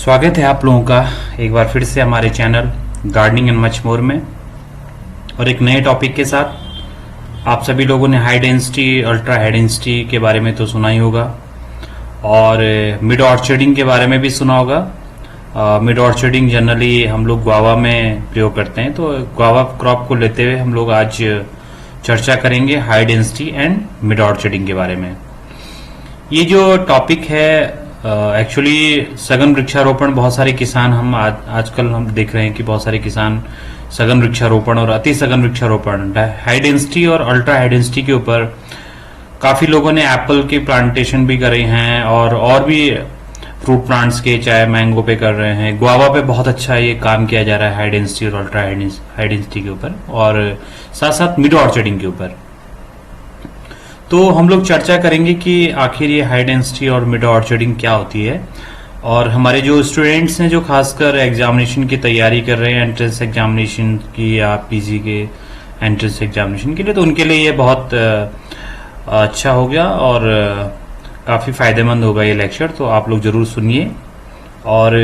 स्वागत है आप लोगों का एक बार फिर से हमारे channel gardening and much more में और एक नए टॉपिक के साथ। आप सभी लोगों ने high density ultra high density के बारे में तो सुना ही होगा और मिड ऑर्चर्डिंग के बारे में भी सुना होगा। मिड ऑर्चर्डिंग जनरली हम लोग गुआवा में प्रयोग करते हैं, तो गुआवा क्रॉप को लेते हुए हम लोग आज चर्चा करेंगे हाई डेंसिटी एंड मिड ऑर्चर्डिंग के बारे में। ये जो टॉपिक है एक्चुअली सघन वृक्षारोपण, बहुत सारे किसान हम आजकल हम देख रहे हैं कि बहुत सारे किसान सघन वृक्षारोपण और अति सघन वृक्षारोपण हाई डेंसिटी और अल्ट्रा हाई डेंसिटी के ऊपर काफी लोगों ने एप्पल की प्लांटेशन भी करे हैं और भी फ्रूट प्लांट्स के, चाहे मैंगो पे कर रहे हैं, गुआवा पे बहुत अच्छा ये काम किया जा रहा है हाई डेंसिटी और अल्ट्रा हाई डेंसिटी के ऊपर और साथ साथ मिड ऑर्चर्डिंग के ऊपर। तो हम लोग चर्चा करेंगे कि आखिर ये हाई डेंसिटी और मिड ऑर्चर्डिंग क्या होती है और हमारे जो स्टूडेंट्स हैं जो खासकर एग्जामिनेशन की तैयारी कर रहे हैं, एंट्रेंस एग्जामिनेशन की या पीजी के एंट्रेंस एग्जामिनेशन के लिए, तो उनके लिए ये बहुत अच्छा हो गया और काफ़ी फायदेमंद होगा ये लेक्चर। तो आप लोग जरूर सुनिए और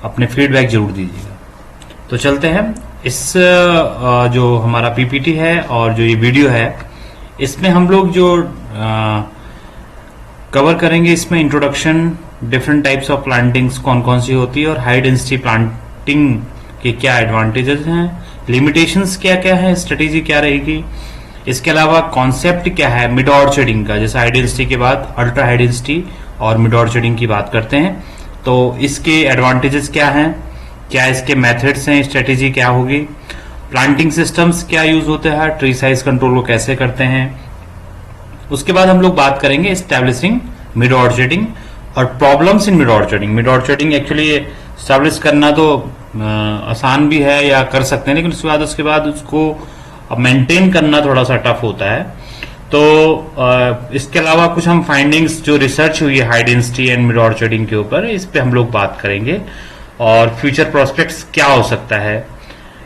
अपने फीडबैक जरूर दीजिएगा। तो चलते हैं इस जो हमारा पीपीटी है और जो ये वीडियो है, इसमें हम लोग जो कवर करेंगे, इसमें इंट्रोडक्शन, डिफरेंट टाइप्स ऑफ प्लांटिंग्स कौन कौन सी होती है और हाई डेंसिटी प्लांटिंग के क्या एडवांटेजेस हैं, लिमिटेशंस क्या क्या है, स्ट्रेटेजी क्या रहेगी, इसके अलावा कॉन्सेप्ट क्या है मिड ऑर्चर्डिंग का। जैसे हाई डेंसिटी के बाद अल्ट्रा हाई डेंसिटी और मिड ऑर्चर्डिंग की बात करते हैं, तो इसके एडवांटेजेस क्या हैं, क्या इसके मेथड्स हैं, स्ट्रेटेजी क्या होगी, प्लांटिंग सिस्टम्स क्या यूज होते हैं, ट्री साइज कंट्रोल को कैसे करते हैं। उसके बाद हम लोग बात करेंगे एस्टैब्लिशिंग मिड ऑर्चर्डिंग और problems in meadow orcharding. Meadow orcharding actually establish करना तो आसान भी है या कर सकते हैं, लेकिन उसके बाद उसको मेंटेन करना थोड़ा सा टफ होता है। तो इसके अलावा कुछ हम फाइंडिंग्स जो रिसर्च हुई है हाई डेंसिटी एंड मिड ऑर्चर्डिंग के ऊपर, इस पे हम लोग बात करेंगे और फ्यूचर प्रोस्पेक्ट्स क्या हो सकता है।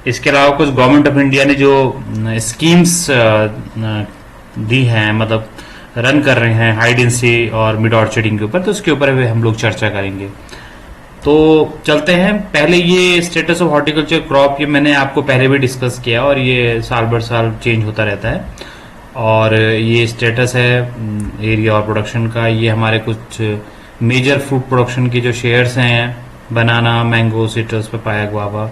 इसके अलावा कुछ गवर्नमेंट ऑफ इंडिया ने जो स्कीम्स दी हैं, मतलब रन कर रहे हैं हाई डेंसिटी और मिड ऑर्चर्डिंग के ऊपर, तो उसके ऊपर भी हम लोग चर्चा करेंगे। तो चलते हैं। पहले ये स्टेटस ऑफ हॉर्टिकल्चर क्रॉप, ये मैंने आपको पहले भी डिस्कस किया और ये साल भर साल चेंज होता रहता है और ये स्टेटस है एरिया और प्रोडक्शन का। ये हमारे कुछ मेजर फ्रूट प्रोडक्शन के जो शेयर्स हैं, बनाना, मैंगो, सिट्रस, पपाया, गुआवा,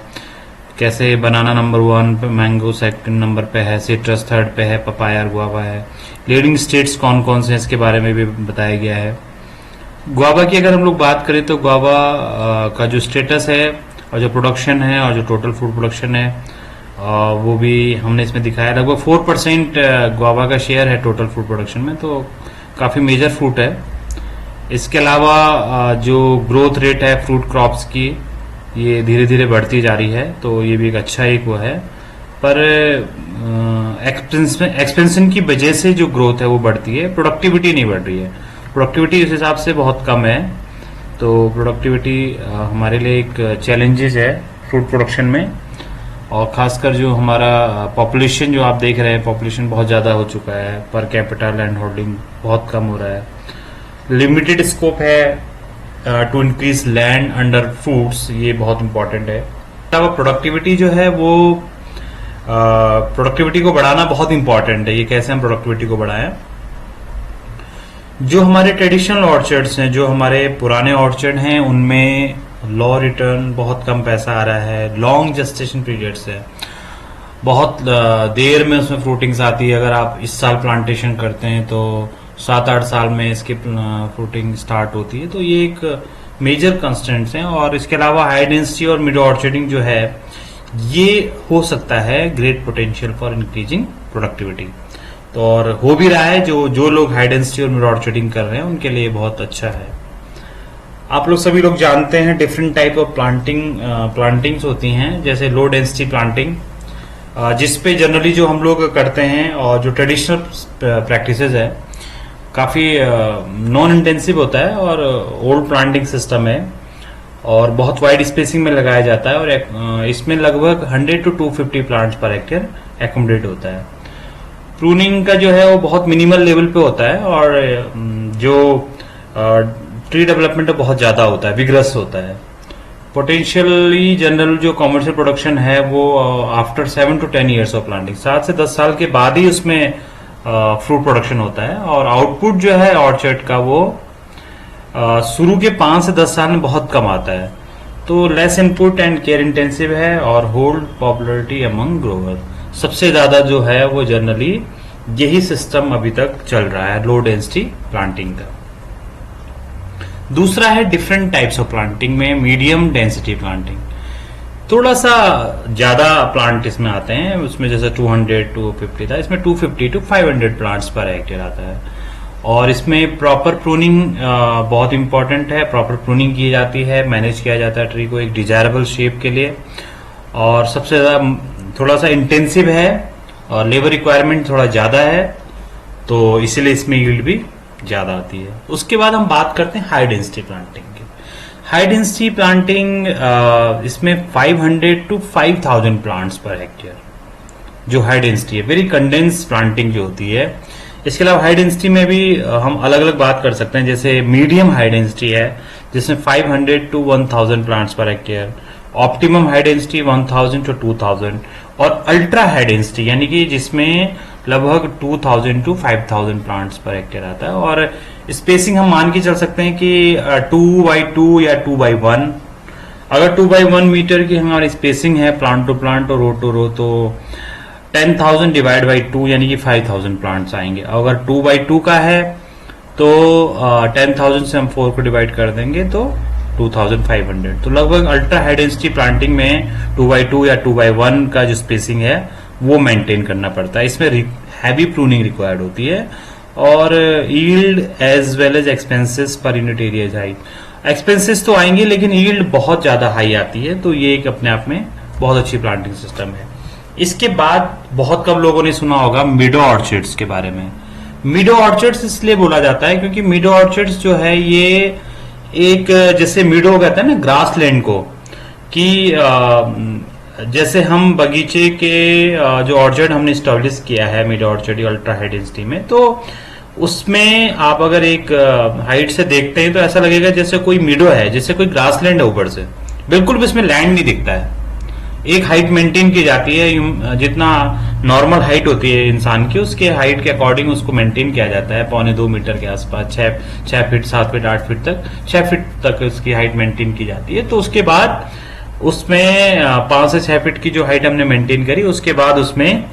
कैसे बनाना नंबर 1 पे, मैंगो सेकंड नंबर पे है, सिट्रस थर्ड पे है, पपाया और गुआवा है। लीडिंग स्टेट्स कौन कौन से हैं इसके बारे में भी बताया गया है। गुआवा की अगर हम लोग बात करें तो गुआवा का जो स्टेटस है और जो प्रोडक्शन है और जो टोटल फूड प्रोडक्शन है वो भी हमने इसमें दिखाया। लगभग 4% गुआवा का शेयर है टोटल फूड प्रोडक्शन में, तो काफी मेजर फ्रूट है। इसके अलावा जो ग्रोथ रेट है फ्रूट क्रॉप्स की, ये धीरे धीरे बढ़ती जा रही है, तो ये भी एक अच्छा एक वो है। पर एक्सपेंशन की वजह से जो ग्रोथ है वो बढ़ती है, प्रोडक्टिविटी नहीं बढ़ रही है। प्रोडक्टिविटी उस हिसाब से बहुत कम है, तो प्रोडक्टिविटी हमारे लिए एक चैलेंजेस है फ्रूट प्रोडक्शन में। और खासकर जो हमारा पॉपुलेशन जो आप देख रहे हैं, पॉपुलेशन बहुत ज़्यादा हो चुका है, पर कैपिटा लैंड होल्डिंग बहुत कम हो रहा है, लिमिटेड स्कोप है to increase land under foods, ये बहुत इंपॉर्टेंट है। प्रोडक्टिविटी जो है वो प्रोडक्टिविटी को बढ़ाना बहुत इंपॉर्टेंट है। ये कैसे हम प्रोडक्टिविटी को बढ़ाएं। जो हमारे ट्रेडिशनल ऑर्चर्ड्स हैं, जो हमारे पुराने ऑर्चर्ड हैं, उनमें लो रिटर्न, बहुत कम पैसा आ रहा है, लॉन्ग जेस्टेशन पीरियड्स है, बहुत देर में उसमें फ्रूटिंग्स आती है। अगर आप इस साल प्लांटेशन करते हैं तो 7-8 साल में इसकी फ्रूटिंग स्टार्ट होती है, तो ये एक मेजर कंस्टेंट्स हैं। और इसके अलावा हाई डेंसिटी और मिड ऑर्चर्डिंग जो है, ये हो सकता है great potential for increasing productivity, तो और हो भी रहा है। जो लोग हाई डेंसिटी और मिड ऑर्चर्डिंग कर रहे हैं उनके लिए बहुत अच्छा है। आप लोग सभी लोग जानते हैं डिफरेंट टाइप ऑफ प्लांटिंग्स होती हैं, जैसे लो डेंसिटी प्लांटिंग, जिसपे जनरली जो हम लोग करते हैं और जो ट्रेडिशनल प्रैक्टिसेस है, काफी नॉन इंटेंसिव होता है और ओल्ड प्लांटिंग सिस्टम है और बहुत वाइड स्पेसिंग में लगाया जाता है और इसमें लगभग 100 to 250 plants per hectare accommodate होता है। प्रूनिंग का जो है वो बहुत मिनिमल लेवल पे होता है और जो ट्री डेवलपमेंट बहुत ज़्यादा होता है, विग्रस होता है। पोटेंशियली जनरल जो कॉमर्शियल प्रोडक्शन है वो after 7 to 10 years of planting, 7 से 10 साल के बाद ही उसमें फ्रूट प्रोडक्शन होता है। और आउटपुट जो है ऑर्चर्ड का वो शुरू के 5 से 10 साल में बहुत कम आता है। तो less input and care intensive है और होल्ड पॉपुलरिटी अमंग ग्रोवर। सबसे ज्यादा जो है वो जनरली यही सिस्टम अभी तक चल रहा है लो डेंसिटी प्लांटिंग का। दूसरा है डिफरेंट टाइप्स ऑफ प्लांटिंग में मीडियम डेंसिटी प्लांटिंग। थोड़ा सा ज्यादा प्लांट इसमें आते हैं, उसमें जैसे 200 to 50 था, इसमें 250 to 500 प्लांट्स पर हेक्टेयर आता है। और इसमें प्रॉपर प्रूनिंग बहुत इंपॉर्टेंट है, प्रॉपर प्रूनिंग की जाती है, मैनेज किया जाता है ट्री को एक डिजायरेबल शेप के लिए। और सबसे ज्यादा थोड़ा सा इंटेंसिव है और लेबर रिक्वायरमेंट थोड़ा ज्यादा है, तो इसीलिए इसमें यील्ड भी ज्यादा आती है। उसके बाद हम बात करते हैं हाई डेंसिटी प्लांटिंग की। हाई डेंसिटी प्लांटिंग इसमें 500 to 5000 प्लांट्स पर हेक्टेयर जो हाई डेंसिटी है, वेरी कंडेंस प्लांटिंग जो होती है। इसके अलावा हाई डेंसिटी में भी हम अलग अलग बात कर सकते हैं, जैसे मीडियम हाई डेंसिटी है जिसमें 500 to 1000 plants per hectare, optimum high density 1000 to 2000, और अल्ट्रा हाई डेंसिटी यानी कि जिसमें लगभग 2000 to 5000 प्लांट्स पर हेक्टेयर आता है। और स्पेसिंग हम मान के चल सकते हैं कि 2x2 या 2x1। अगर 2x1 मीटर की हमारी स्पेसिंग है प्लांट टू प्लांट और रो टू रो, तो 10,000 डिवाइड बाई 2 यानी कि 5000 प्लांट्स आएंगे। अगर 2x2 का है तो 10,000 से हम 4 को डिवाइड कर देंगे तो 2500। तो लगभग अल्ट्रा हाई डेंसिटी प्लांटिंग में 2x2 या 2x1 का जो स्पेसिंग है वो मेंटेन करना पड़ता है। इसमें हैवी प्रूनिंग रिक्वायर्ड होती है और yield as well as expenses per unit area is high. Expenses तो आएंगे लेकिन यील्ड बहुत ज्यादा हाई आती है, तो ये एक अपने आप में बहुत अच्छी प्लांटिंग सिस्टम है। इसके बाद बहुत कम लोगों ने सुना होगा मिडो ऑर्चिड्स के बारे में। मिडो ऑर्चिड्स इसलिए बोला जाता है क्योंकि मिडो ऑर्चिड्स जो है ये एक, जैसे मिडो कहते हैं ना ग्रास लैंड को, कि जैसे हम बगीचे के जो ऑर्चर्ड हमने स्टैब्लिश किया है mid orchard ultra high density में, तो उसमें आप अगर एक हाइट से देखते हैं तो ऐसा लगेगा जैसे कोई मिडो है, जैसे कोई ग्रास लैंड है ऊपर से, बिल्कुल भी इसमें लैंड नहीं दिखता है। एक हाइट मेंटेन की जाती है, जितना नॉर्मल हाइट होती है इंसान की उसके हाइट के अकॉर्डिंग उसको मेंटेन किया जाता है, 2.25 मीटर के आसपास, 6 फीट 7 फीट 8 फीट तक, 6 फीट तक उसकी हाइट मेंटेन की जाती है। तो उसके बाद उसमें 5 से 6 फीट की जो हाइट हमने मेंटेन करी उसके बाद उसमें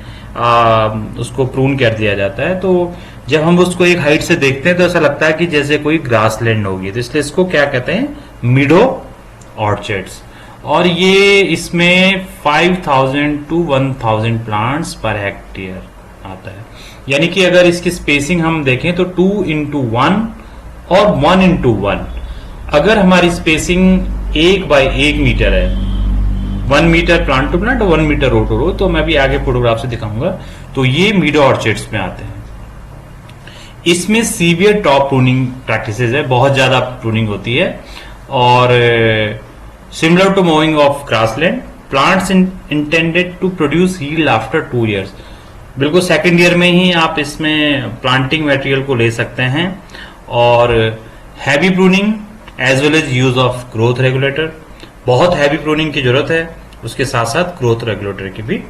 उसको प्रून कर दिया जाता है। तो जब हम उसको एक हाइट से देखते हैं तो ऐसा लगता है कि जैसे कोई ग्रास लैंड होगी, तो इसलिए इसको क्या कहते हैं, मिडो ऑर्चर्ड्स। और ये इसमें 5000 to 1000 प्लांट्स पर हेक्टेयर आता है। यानी कि अगर इसकी स्पेसिंग हम देखें तो 2x1 और 1x1। अगर हमारी स्पेसिंग 1x1 मीटर है, 1 मीटर प्लांट टू प्लांट और 1 मीटर रो टू रो, तो मैं भी आगे फोटोग्राफ से दिखाऊंगा, तो ये मिडो ऑर्चिड्स में आते हैं। इसमें सीवियर टॉप प्रूनिंग प्रैक्टिसेस है, बहुत ज्यादा प्रूनिंग होती है। और similar to mowing of grassland, plants intended to produce yield after 2 years। बिल्कुल सेकेंड ईयर में ही आप इसमें प्लांटिंग मटेरियल को ले सकते हैं। और heavy pruning as well as use of growth regulator, बहुत हैवी प्रूनिंग की जरूरत है, उसके साथ साथ ग्रोथ रेगुलेटर की भी।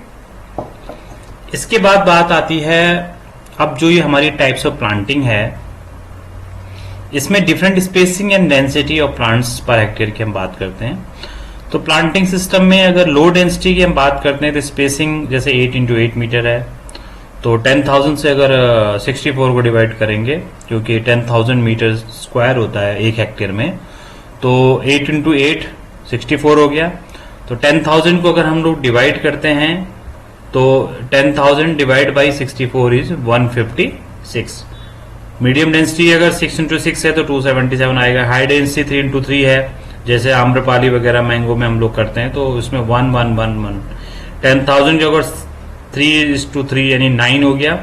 इसके बाद बात आती है, अब जो ये हमारी टाइप्स ऑफ प्लांटिंग है इसमें different spacing and density of plants per hectare की हम बात करते हैं। तो प्लांटिंग सिस्टम में अगर लो डेंसिटी की हम बात करते हैं तो स्पेसिंग जैसे 8x8 मीटर है, तो 10,000 से अगर 64 को डिवाइड करेंगे, क्योंकि 10,000 मीटर स्क्वायर होता है एक हेक्टेयर में, तो 8x8 64 हो गया। तो 10,000 को अगर हम लोग डिवाइड करते हैं तो 10,000 divide by 64 is 156। Medium density अगर 6x6 है तो 277 आएगा। हाई डेंसिटी 3x3 है, जैसे आम्रपाली वगैरह मैंगो में हम लोग करते हैं, तो उसमें 11111। 10,000 जो अगर 3:3 यानी 9 हो गया।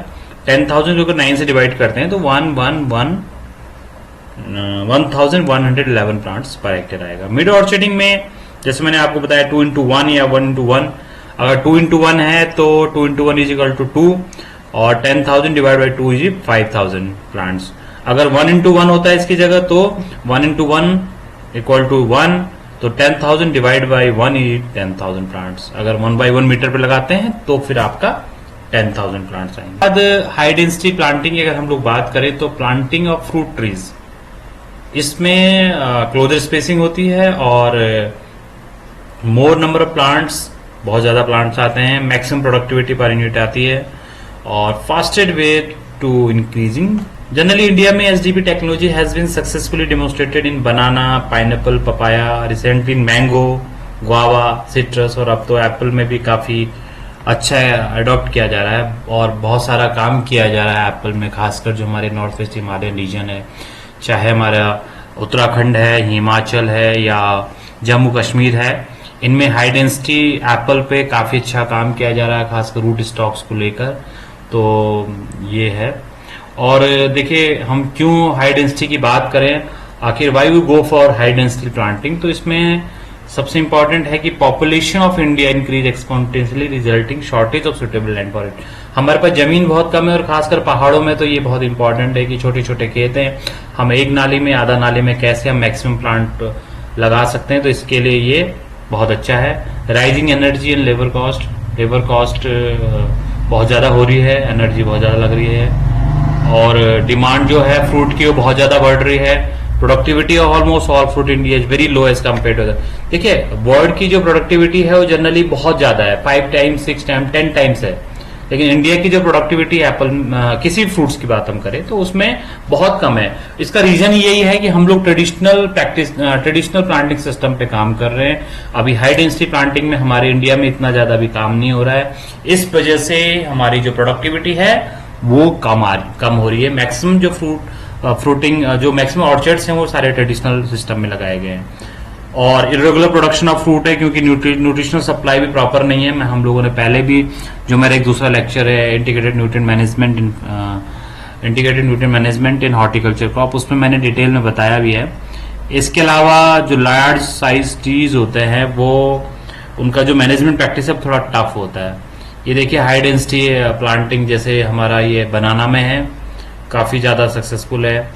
10,000 जो अगर 9 से डिवाइड करते हैं तो 1111 प्लांट्स पर हेक्टेयर आएगा। मिड ऑर्चर्डिंग में जैसे मैंने आपको बताया 2x1 या 1x1। अगर 2x1 है तो 2x1 इज इक्वल टू 2 और 10,000 डिवाइड बाई 2 इज 5000 प्लांट्स। अगर 1:1 होता है इसकी जगह तो 1:1 इक्वल टू 1, तो 10,000 डिवाइड बाई 1 इज 10,000 प्लांट्स। अगर 1/1 मीटर पे लगाते हैं तो फिर आपका 10,000 प्लांट्स आएंगे। बाद हाई डेंसिटी प्लांटिंग की अगर हम लोग बात करें तो प्लांटिंग ऑफ फ्रूट ट्रीज, इसमें क्लोजर स्पेसिंग होती है और मोर नंबर ऑफ प्लांट्स, बहुत ज्यादा प्लांट्स आते हैं, मैक्सिमम प्रोडक्टिविटी पर यूनिट आती है और fastest way to increasing. Generally India में SDP technology has been successfully demonstrated in banana, pineapple, papaya, recently in mango, guava, citrus और अब तो एप्पल में भी काफी अच्छा अडॉप्ट किया जा रहा है और बहुत सारा काम किया जा रहा है एप्पल में, खासकर जो हमारे नॉर्थ वेस्ट हिमालयन रीजन है, चाहे हमारा उत्तराखंड है, हिमाचल है या जम्मू कश्मीर है, इनमें हाई डेंसिटी एप्पल पे काफी अच्छा काम किया जा रहा है, खासकर रूट स्टॉक्स को लेकर। तो ये है। और देखिए हम क्यों हाई डेंसिटी की बात करें, आखिर why we go for high density planting, तो इसमें सबसे इंपॉर्टेंट है कि population of India increase exponentially resulting shortage of suitable land for it. हमारे पास जमीन बहुत कम है और खासकर पहाड़ों में तो ये बहुत इंपॉर्टेंट है कि छोटे छोटे खेत हैं, हम एक नाली में आधा नाली में कैसे हम मैक्सिमम प्लांट लगा सकते हैं, तो इसके लिए ये बहुत अच्छा है। Rising energy and labour cost बहुत ज्यादा हो रही है, एनर्जी बहुत ज्यादा लग रही है और डिमांड जो है फ्रूट की वो बहुत ज्यादा बढ़ रही है। Productivity of almost all fruit India is very low as compare to that. देखिए वर्ल्ड की जो प्रोडक्टिविटी है वो जनरली बहुत ज्यादा है, 5 टाइम्स 6 टाइम्स 10 टाइम्स है, लेकिन इंडिया की जो प्रोडक्टिविटी एप्पल किसी फ्रूट्स की बात हम करें तो उसमें बहुत कम है। इसका रीजन यही है कि हम लोग ट्रेडिशनल प्लांटिंग सिस्टम पे काम कर रहे हैं। अभी हाई डेंसिटी प्लांटिंग में हमारे इंडिया में इतना ज्यादा भी काम नहीं हो रहा है, इस वजह से हमारी जो प्रोडक्टिविटी है वो कम हो रही है। मैक्सिमम जो फ्रूटिंग जो मैक्सिमम ऑर्चर्ड्स हैं वो सारे ट्रेडिशनल सिस्टम में लगाए गए हैं और इरेगुलर प्रोडक्शन ऑफ फ्रूट है क्योंकि न्यूट्रिशनल सप्लाई भी प्रॉपर नहीं है। मैं हम लोगों ने पहले भी, जो मेरा एक दूसरा लेक्चर है इंटीग्रेटेड न्यूट्रिएंट मैनेजमेंट इन हॉर्टिकल्चर क्रॉप, उसमें मैंने डिटेल में बताया भी है। इसके अलावा जो लार्ज साइज ट्रीज होते हैं वो उनका जो मैनेजमेंट प्रैक्टिस है थोड़ा टफ होता है। ये देखिए हाई डेंसिटी प्लांटिंग जैसे हमारा ये बनाना में है, काफी ज्यादा सक्सेसफुल है।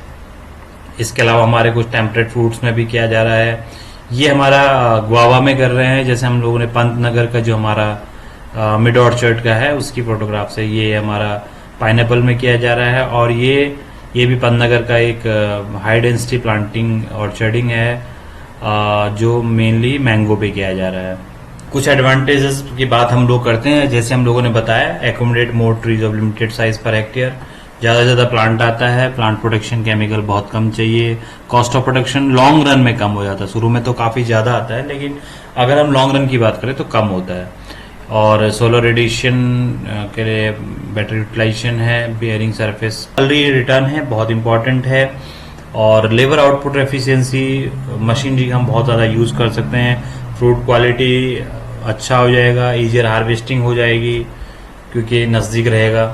इसके अलावा हमारे कुछ टेम्परेट फ्रूट्स में भी किया जा रहा है। ये हमारा गुआवा में कर रहे हैं, जैसे हम लोगों ने पंतनगर का जो हमारा मिड ऑर्चर्ड का है उसकी फोटोग्राफ से, ये हमारा पाइनएप्पल में किया जा रहा है और ये भी पंतनगर का एक हाई डेंसिटी प्लांटिंग ऑर्चर्डिंग है जो मेनली मैंगो पे किया जा रहा है। कुछ एडवांटेजेस की बात हम लोग करते हैं, जैसे हम लोगों ने बताया accommodate more trees of limited size per hectare, ज्यादा से ज्यादा प्लांट आता है, प्लांट प्रोटेक्शन केमिकल बहुत कम चाहिए, cost of production long run में कम हो जाता है। शुरू में तो काफी ज्यादा आता है लेकिन अगर हम लॉन्ग रन की बात करें तो कम होता है। और सोलर रेडिएशन के लिए बेटर यूटिलाइजेशन है, बियरिंग सरफेस सैलरी रिटर्न है, बहुत इंपॉर्टेंट है। और लेबर आउटपुट एफिशिएंसी, मशीनरी हम बहुत ज्यादा यूज कर सकते हैं, फ्रूट क्वालिटी अच्छा हो जाएगा, इजियर हार्वेस्टिंग हो जाएगी क्योंकि नजदीक रहेगा।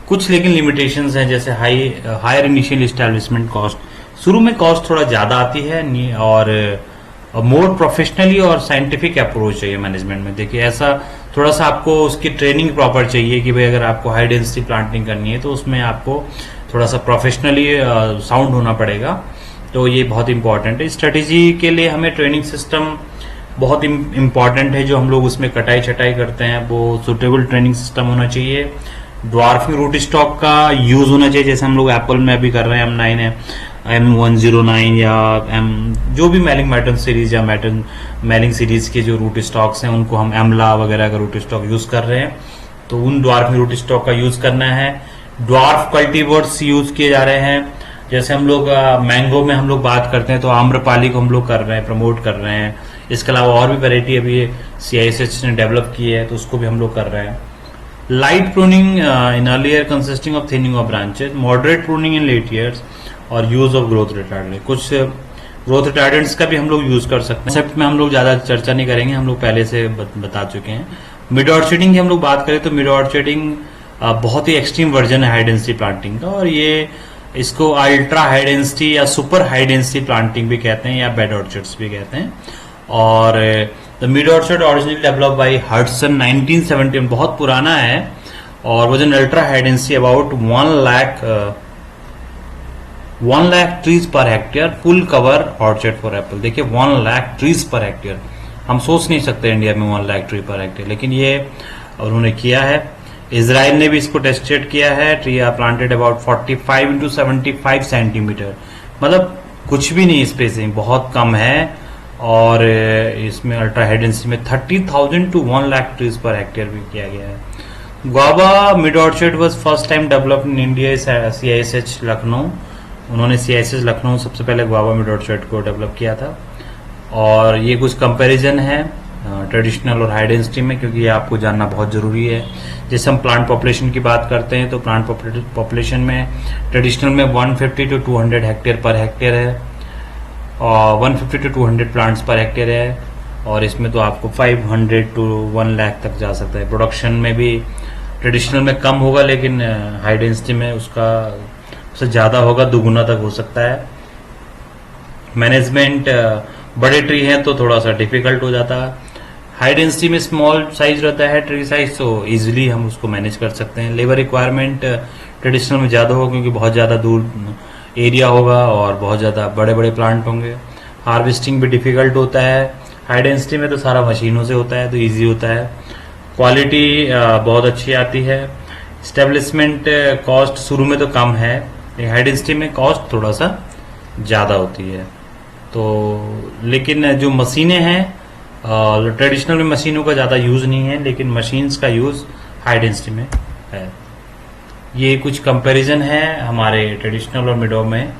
कुछ लेकिन लिमिटेशंस हैं, जैसे हायर इनिशियल एस्टैब्लिशमेंट कॉस्ट, शुरू में कॉस्ट थोड़ा ज्यादा आती है और मोर प्रोफेशनली और साइंटिफिक अप्रोच चाहिए मैनेजमेंट में। देखिए ऐसा थोड़ा सा आपको उसकी ट्रेनिंग प्रॉपर चाहिए कि भाई अगर आपको हाई डेंसिटी प्लांटिंग करनी है तो उसमें आपको थोड़ा सा प्रोफेशनली साउंड होना पड़ेगा, तो ये बहुत इंपॉर्टेंट है। स्ट्रेटेजी के लिए हमें ट्रेनिंग सिस्टम बहुत इंपॉर्टेंट है, जो हम लोग उसमें कटाई छटाई करते हैं वो सुटेबल ट्रेनिंग सिस्टम होना चाहिए। ड्वार्फिंग रूट स्टॉक का यूज होना चाहिए, जैसे हम लोग एप्पल में अभी कर रहे हैं, M9 है, M109 या जो भी मेलिंग मैटन सीरीज या मेलिंग सीरीज के जो रूट स्टॉक्स हैं उनको हम एमला वगैरह का रूट स्टॉक यूज कर रहे हैं, तो उन ड्वार्फिंग रूट स्टॉक का यूज करना है। ड्वार्फ कल्टीवर्स यूज किए जा रहे हैं, जैसे हम लोग मैंगो में हम लोग बात करते हैं तो आम्रपाली को हम लोग कर रहे हैं, प्रमोट कर रहे हैं। इसके अलावा और भी वैरायटी अभी CISH ने डेवलप की है तो उसको भी हम लोग कर रहे हैं। Light pruning in early year consisting of thinning of branches, moderate pruning in late years और यूज ऑफ ग्रोथ रिटार्डेंट। कुछ ग्रोथ रिटार्डेंट्स का भी हम लोग यूज कर सकते हैं, कंसेप्ट में हम लोग ज्यादा चर्चा नहीं करेंगे, हम लोग पहले से बता चुके हैं। मिड ऑर्चर्डिंग की हम लोग बात करें तो मिड ऑर्चर्डिंग बहुत ही एक्सट्रीम वर्जन है हाई डेंसिटी प्लांटिंग का, और ये इसको अल्ट्रा हाई डेंसिटी या सुपर हाई डेंसिटी प्लांटिंग भी कहते हैं या बेड ऑर्चर्ड्स भी कहते हैं। और the meadow orchard originally develop by Hudson 1971, बहुत पुराना है और वजन ultra high density about 1 lakh 1 lakh trees per hectare full cover orchard for apple. देखिए 1 लाख ट्रीज पर हेक्टेयर, हम सोच नहीं सकते इंडिया में 1 लाख ट्री पर हेक्टेयर, लेकिन ये उन्होंने किया है। इजराइल ने भी इसको टेस्टेड किया है। Tree are planted about 45 into 75 centimetre, मतलब कुछ भी नहीं, स्पेसिंग बहुत कम है। और इसमें अल्ट्रा हाई डेंसिटी में 30,000 to 1 lakh trees per hectare भी किया गया है। Guava mid orchard was first time developed in India, CISH Lucknow. उन्होंने CISH लखनऊ सबसे पहले गुआवा मिड ऑर्चर्ड को डेवलप किया था। और ये कुछ कंपैरिजन है ट्रेडिशनल और हाई डेंसिटी में, क्योंकि ये आपको जानना बहुत जरूरी है। जैसे हम प्लांट पॉपुलेशन की बात करते हैं तो प्लांट पॉपुलेशन में ट्रेडिशनल में 150 टू 200 हेक्टेयर पर हेक्टेयर है, और 150 टू 200 प्लांट्स पर हेक्टेयर है। और इसमें तो आपको 500 टू 1 लाख तक जा सकता है। प्रोडक्शन में भी ट्रेडिशनल में कम होगा, लेकिन हाई डेंसिटी में उसका उससे ज़्यादा होगा, दुगुना तक हो सकता है। मैनेजमेंट बड़े ट्री हैं तो थोड़ा सा डिफिकल्ट हो जाता है। हाई डेंसिटी में स्मॉल साइज रहता है ट्री साइज, तो इजीली हम उसको मैनेज कर सकते हैं। लेबर रिक्वायरमेंट ट्रेडिशनल में ज़्यादा होगा, क्योंकि बहुत ज़्यादा दूर एरिया होगा और बहुत ज़्यादा बड़े बड़े प्लांट होंगे। हार्वेस्टिंग भी डिफिकल्ट होता है। हाई डेंसिटी में तो सारा मशीनों से होता है, तो ईजी होता है। क्वालिटी बहुत अच्छी आती है। स्टेब्लिशमेंट कॉस्ट शुरू में तो कम है, हाई डेंसिटी में कॉस्ट थोड़ा सा ज़्यादा होती है। तो लेकिन जो मशीनें हैं, ट्रेडिशनल में मशीनों का ज़्यादा यूज़ नहीं है, लेकिन मशीन्स का यूज़ हाई डेंसिटी में है। ये कुछ कंपैरिजन है हमारे ट्रेडिशनल और मिडो में,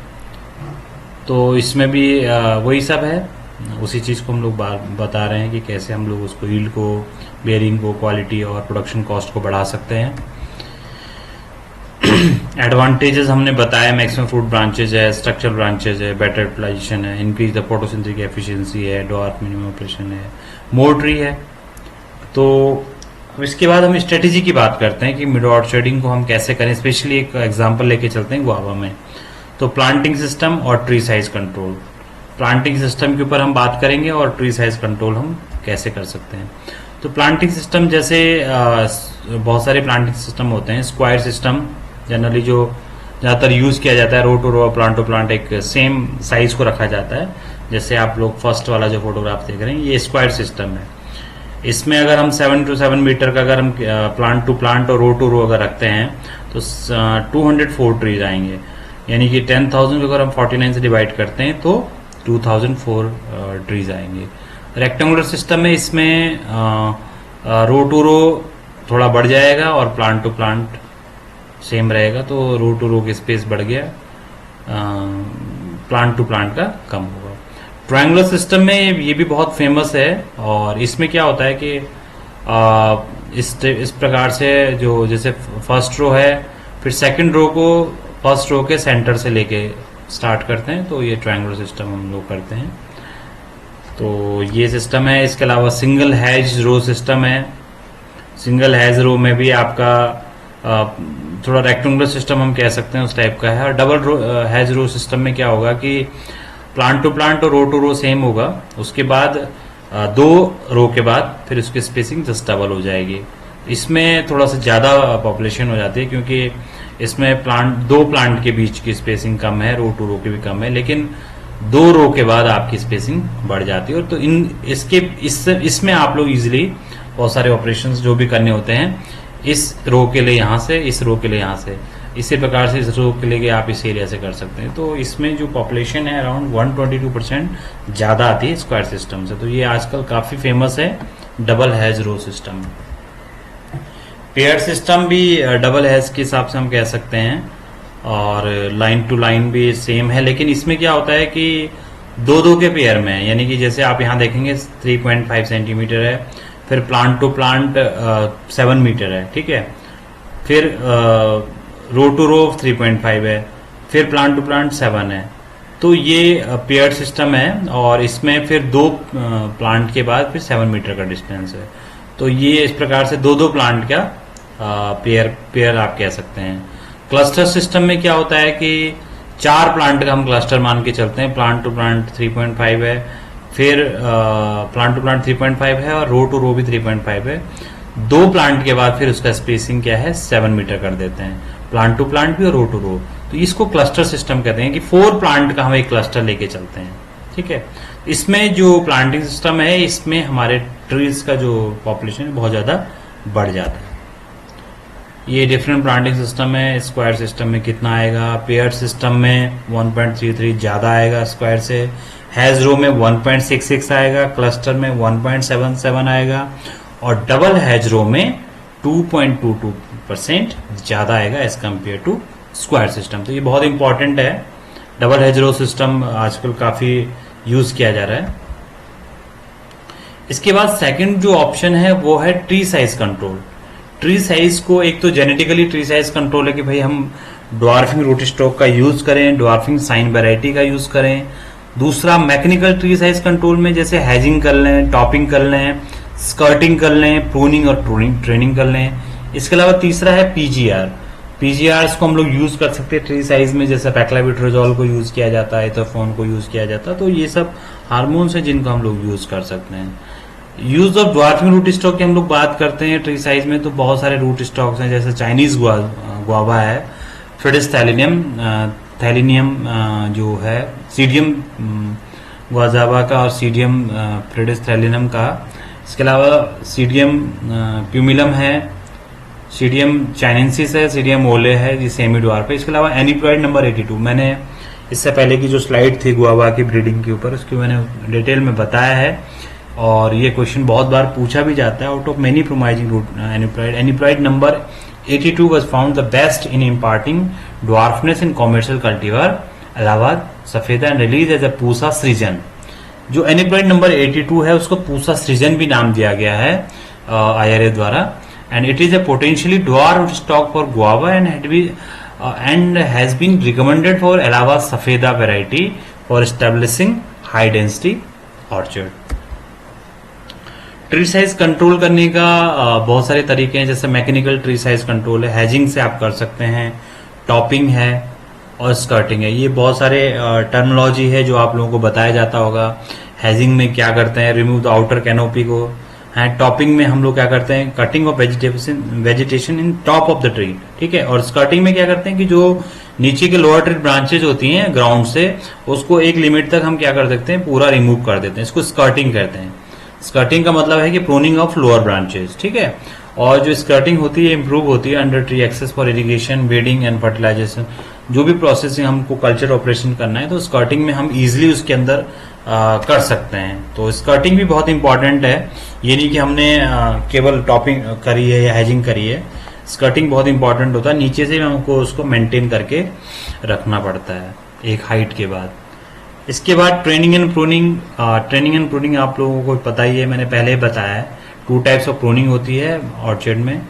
तो इसमें भी वही सब है। उसी चीज़ को हम लोग बता रहे हैं कि कैसे हम लोग उसको यील्ड को, बेयरिंग को, क्वालिटी और प्रोडक्शन कॉस्ट को बढ़ा सकते हैं। एडवांटेजेस हमने बताया, मैक्सिमम फ्रूट ब्रांचेज है, स्ट्रक्चरल ब्रांचेज है, बेटर यूटिलाइजेशन है, इंक्रीज द फोटोसिंथेटिक एफिशिएंसी है, डॉर्फ मिनिमम ऑपरेशन है, मोर ट्री है। तो अब इसके बाद हम स्ट्रेटेजी की बात करते हैं कि मिड ऑर्चर्डिंग को हम कैसे करें। स्पेशली एक एग्जांपल लेके चलते हैं गुआवा में। तो प्लांटिंग सिस्टम और tree size control, planting system के ऊपर हम बात करेंगे और ट्री साइज कंट्रोल हम कैसे कर सकते हैं। तो प्लांटिंग सिस्टम जैसे बहुत सारे प्लांटिंग सिस्टम होते हैं। स्क्वायर सिस्टम जनरली जो ज़्यादातर यूज़ किया जाता है, row to row, plant to plant, एक सेम साइज को रखा जाता है। जैसे आप लोग फर्स्ट वाला जो फोटोग्राफ देख रहे हैं, ये स्क्वायर सिस्टम है। इसमें अगर हम 7 टू 7 मीटर का अगर हम प्लांट टू प्लांट और रो टू रो अगर रखते हैं तो 204 ट्रीज आएंगे, यानी कि 10,000 अगर हम 49 से डिवाइड करते हैं तो 2004 ट्रीज आएंगे। रेक्टेंगुलर सिस्टम में इसमें रो टू रो थोड़ा बढ़ जाएगा और प्लांट टू प्लांट सेम रहेगा, तो रो टू रो की स्पेस बढ़ गया, प्लांट टू प्लांट का कम होगा। ट्रायंगुलर सिस्टम में ये भी बहुत फेमस है, और इसमें क्या होता है कि इस प्रकार से जो जैसे फर्स्ट रो है, फिर सेकंड रो को फर्स्ट रो के सेंटर से लेके स्टार्ट करते हैं, तो ये ट्रायंगुलर सिस्टम हम लोग करते हैं। तो ये सिस्टम है। इसके अलावा सिंगल हैज रो सिस्टम है। सिंगल हैज रो में भी आपका थोड़ा रेक्टेंगुलर सिस्टम हम कह सकते हैं उस टाइप का है। और डबल हैज रो सिस्टम में क्या होगा कि प्लांट टू प्लांट और रो टू रो सेम होगा, उसके बाद 2 रो के बाद फिर उसकी स्पेसिंग जस्ट डबल हो जाएगी। इसमें थोड़ा सा ज़्यादा पॉपुलेशन हो जाती है, क्योंकि इसमें दो प्लांट के बीच की स्पेसिंग कम है, रो टू रो की भी कम है, लेकिन 2 रो के बाद आपकी स्पेसिंग बढ़ जाती है। और तो इसमें आप लोग इजीली बहुत सारे ऑपरेशंस जो भी करने होते हैं, इस रो के लिए यहाँ से, इस रो के लिए यहाँ से, इसी प्रकार से इस रो के लिए आप इस एरिया से कर सकते हैं। तो इसमें जो पॉपुलेशन है अराउंड 122% ज़्यादा आती है स्क्वायर सिस्टम से। तो ये आजकल काफ़ी फेमस है double hedge row system. Pair system भी डबल हैज के हिसाब से हम कह सकते हैं, और लाइन टू लाइन भी सेम है, लेकिन इसमें क्या होता है कि 2-2 के पेयर में, यानी कि जैसे आप यहाँ देखेंगे 3.5 सेंटीमीटर है, फिर प्लांट टू प्लांट 7 मीटर है, ठीक है, फिर रो टू रो 3.5 है, फिर प्लांट टू प्लांट 7 है। तो ये पेयर सिस्टम है, और इसमें फिर 2 प्लांट के बाद फिर 7 मीटर का डिस्टेंस है। तो ये इस प्रकार से 2-2 प्लांट का पेयर आप कह सकते हैं। क्लस्टर सिस्टम में क्या होता है कि 4 प्लांट का हम क्लस्टर मान के चलते हैं। प्लांट टू प्लांट 3.5 है, फिर प्लांट टू प्लांट 3.5 है, और रो टू रो भी 3.5 है। 2 प्लांट के बाद फिर उसका स्पेसिंग क्या है, 7 मीटर कर देते हैं, प्लांट टू प्लांट भी और रो टू रो। तो इसको क्लस्टर सिस्टम कहते हैं कि 4 प्लांट का हम एक क्लस्टर लेके चलते हैं, ठीक है। इसमें जो प्लांटिंग सिस्टम है, इसमें हमारे ट्रीज का जो पॉपुलेशन है बहुत ज़्यादा बढ़ जाता है। ये डिफरेंट प्लांटिंग सिस्टम है। स्क्वायर सिस्टम में कितना आएगा, पेयर सिस्टम में 1.33 ज़्यादा आएगा स्क्वायर से, हैज रो में 1.66 आएगा, क्लस्टर में 1.77 आएगा, और डबल हैज रो में 2.22% ज़्यादा आएगा as compare to square system. तो ये बहुत इंपॉर्टेंट है। डबल हैज रो सिस्टम आजकल काफ़ी यूज़ किया जा रहा है। इसके बाद सेकंड जो ऑप्शन है वो है tree size control. Tree size को एक तो जेनेटिकली ट्री साइज कंट्रोल है कि भाई हम ड्वार्फिंग रूट स्टॉक का यूज करें, ड्वार्फिंग साइन वैरायटी का यूज करें। दूसरा मैकेनिकल ट्री साइज कंट्रोल में जैसे हैजिंग कर लें, टॉपिंग कर लें, स्कर्टिंग कर लें, प्रूनिंग और ट्रेनिंग कर लें। इसके अलावा तीसरा है पीजीआर। पीजीआर को हम लोग यूज कर सकते हैं ट्री साइज में, जैसे पैक्लाविट्रोजॉल को यूज किया जाता है, इथोफोन को यूज किया जाता है। तो ये सब हार्मोन्स है जिनको हम लोग यूज कर सकते हैं। Use of dwarfing root stock की हम लोग बात करते हैं ट्री साइज में, तो बहुत सारे रूट स्टॉक्स हैं, जैसे चाइनीज गुआवा है, फिडिस थैलिनियम जो है, सीडियम गुआजावा का और सीडियम फिडिस थैलिनियम का। इसके अलावा सीडियम प्यूमिलम है, सीडियम चाइनेंसिस है, सीडियम ओले है, ये सेमी ड्वार्फ है। इसके अलावा एनिप्लॉइड नंबर 82, मैंने इससे पहले की जो स्लाइड थी गुआवा की ब्रीडिंग के ऊपर, उसकी मैंने डिटेल में बताया है, और ये क्वेश्चन बहुत बार पूछा भी जाता है। Out of many promising root aneuploid number 82 was found the best in imparting dwarfness in commercial cultivar Allahabad Safeda and release as a Pusa Srijan. जो एनिप्लॉइड नंबर 82 है उसको पूसा सृजन भी नाम दिया गया है IRA द्वारा, and it is a potentially dwarf stock for guava and has been recommended for Allahabad Safeda variety for establishing high density orchard. Tree size control करने का बहुत सारे तरीके हैं, जैसे मैकेनिकल ट्री साइज कंट्रोल है, हैजिंग से आप कर सकते हैं, टॉपिंग है और स्कर्टिंग है। ये बहुत सारे टर्मिनोलॉजी है जो आप लोगों को बताया जाता होगा। हैजिंग में क्या करते हैं, रिमूव द आउटर कैनोपी को है। टॉपिंग में हम लोग क्या करते हैं, cutting of vegetation in top of the tree, ठीक है। और स्कर्टिंग में क्या करते हैं कि जो नीचे के लोअर ट्री ब्रांचेज होती हैं ग्राउंड से, उसको एक लिमिट तक हम क्या कर सकते हैं, पूरा रिमूव कर देते हैं। इसको स्कर्टिंग कहते हैं। स्कर्टिंग का मतलब है कि प्रूनिंग ऑफ लोअर ब्रांचेस, ठीक है। और जो स्कर्टिंग होती है इंप्रूव होती है under tree access for irrigation, bedding and fertilisation. जो भी प्रोसेसिंग हमको कल्चर ऑपरेशन करना है तो स्कर्टिंग में हम इजीली उसके अंदर कर सकते हैं। तो स्कर्टिंग भी बहुत इंपॉर्टेंट है। ये नहीं कि हमने केवल टॉपिंग करी है या हैजिंग करी है, स्कर्टिंग बहुत इंपॉर्टेंट होता है। नीचे से हमको उसको मेंटेन करके रखना पड़ता है एक हाइट के बाद। इसके बाद training and pruning. Training and pruning आप लोगों को पता ही है, मैंने पहले ही बताया है। 2 टाइप्स ऑफ प्रूनिंग होती है ऑर्चर्ड में,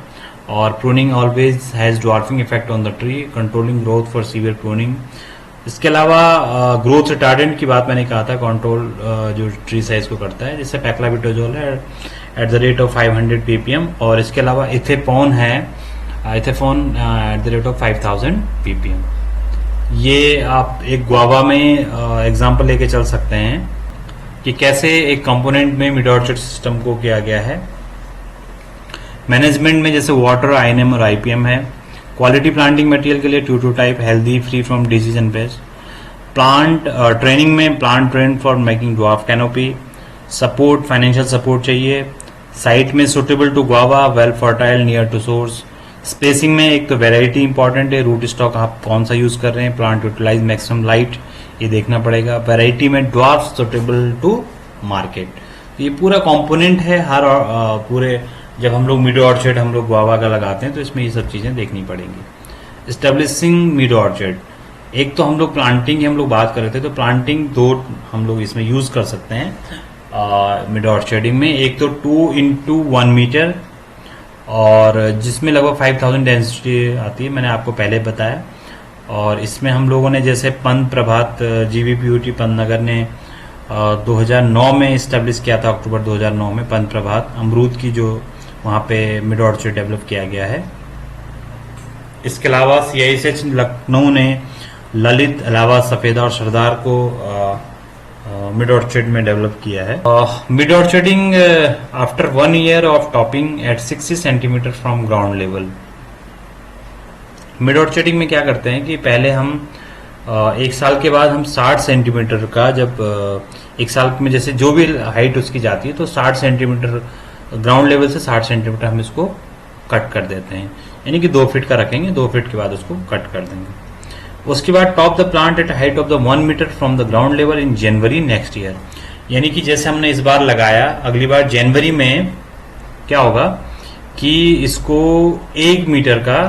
और pruning always has dwarfing effect on the tree, controlling growth for severe pruning. इसके अलावा ग्रोथ रिटार्डेंट की बात मैंने कहा था, कंट्रोल जो ट्री साइज को करता है, जैसे पैक्लाविट्रोजोल है at the rate of 500 ppm, और इसके अलावा इथेफोन है, ethephon at the rate of 5000 ppm। ये आप एक गुआवा में एग्जांपल लेके चल सकते हैं कि कैसे एक कंपोनेंट में मिड ऑर्चर्ड सिस्टम को किया गया है। मैनेजमेंट में जैसे वाटर, INM और IPM है। क्वालिटी प्लांटिंग मटेरियल के लिए 2 type, healthy, free from disease and pest. Plant training में plant train for making dwarf canopy. Support, financial support चाहिए। साइट में suitable to guava, well fertile, near to source. Spacing में एक तो variety important है, root stock आप कौन सा यूज कर रहे हैं, प्लांट यूटिलाइज मैक्सिमम लाइट, ये देखना पड़ेगा। वेराइटी में ड्वार्फ सुटेबल टू मार्केट। तो ये पूरा कंपोनेंट है हर पूरे, जब हम लोग मिड ऑर्चर्ड हम लोग गुआवा का लगाते हैं तो इसमें ये सब चीजें देखनी पड़ेंगी। एस्टेब्लिशिंग मिड ऑर्चर्ड, एक तो हम लोग प्लांटिंग की हम लोग बात कर रहे थे, तो प्लांटिंग 2 हम लोग इसमें यूज कर सकते हैं मिड ऑर्चर्डिंग में। एक तो 2 into 1 मीटर, और जिसमें लगभग 5000 डेंसिटी आती है, मैंने आपको पहले बताया। और इसमें हम लोगों ने जैसे पंत प्रभात GVPUT पंतनगर ने 2009 में इस्टेब्लिश किया था, अक्टूबर 2009 में पंत प्रभात अमरूद की जो वहाँ पे मिड ऑर्चर्ड डेवलप किया गया है। इसके अलावा CISH लखनऊ ने ललित, इलाहाबाद सफेदा और सरदार को मिड ऑर्चर्ड में डेवलप किया है। Meadow orcharding after 1 year of topping at 60 centimetre from ground level. Meadow orcharding में क्या करते हैं कि पहले हम एक साल के बाद हम 60 सेंटीमीटर का, जब एक साल में जैसे जो भी हाइट उसकी जाती है तो 60 सेंटीमीटर ग्राउंड लेवल से 60 सेंटीमीटर हम इसको कट कर देते हैं, यानी कि 2 फीट का रखेंगे, 2 फीट के बाद उसको कट कर देंगे। उसके बाद top the plant at height of the 1 metre from the ground level in January next year, यानी कि जैसे हमने इस बार लगाया, अगली बार जनवरी में क्या होगा कि इसको 1 मीटर का,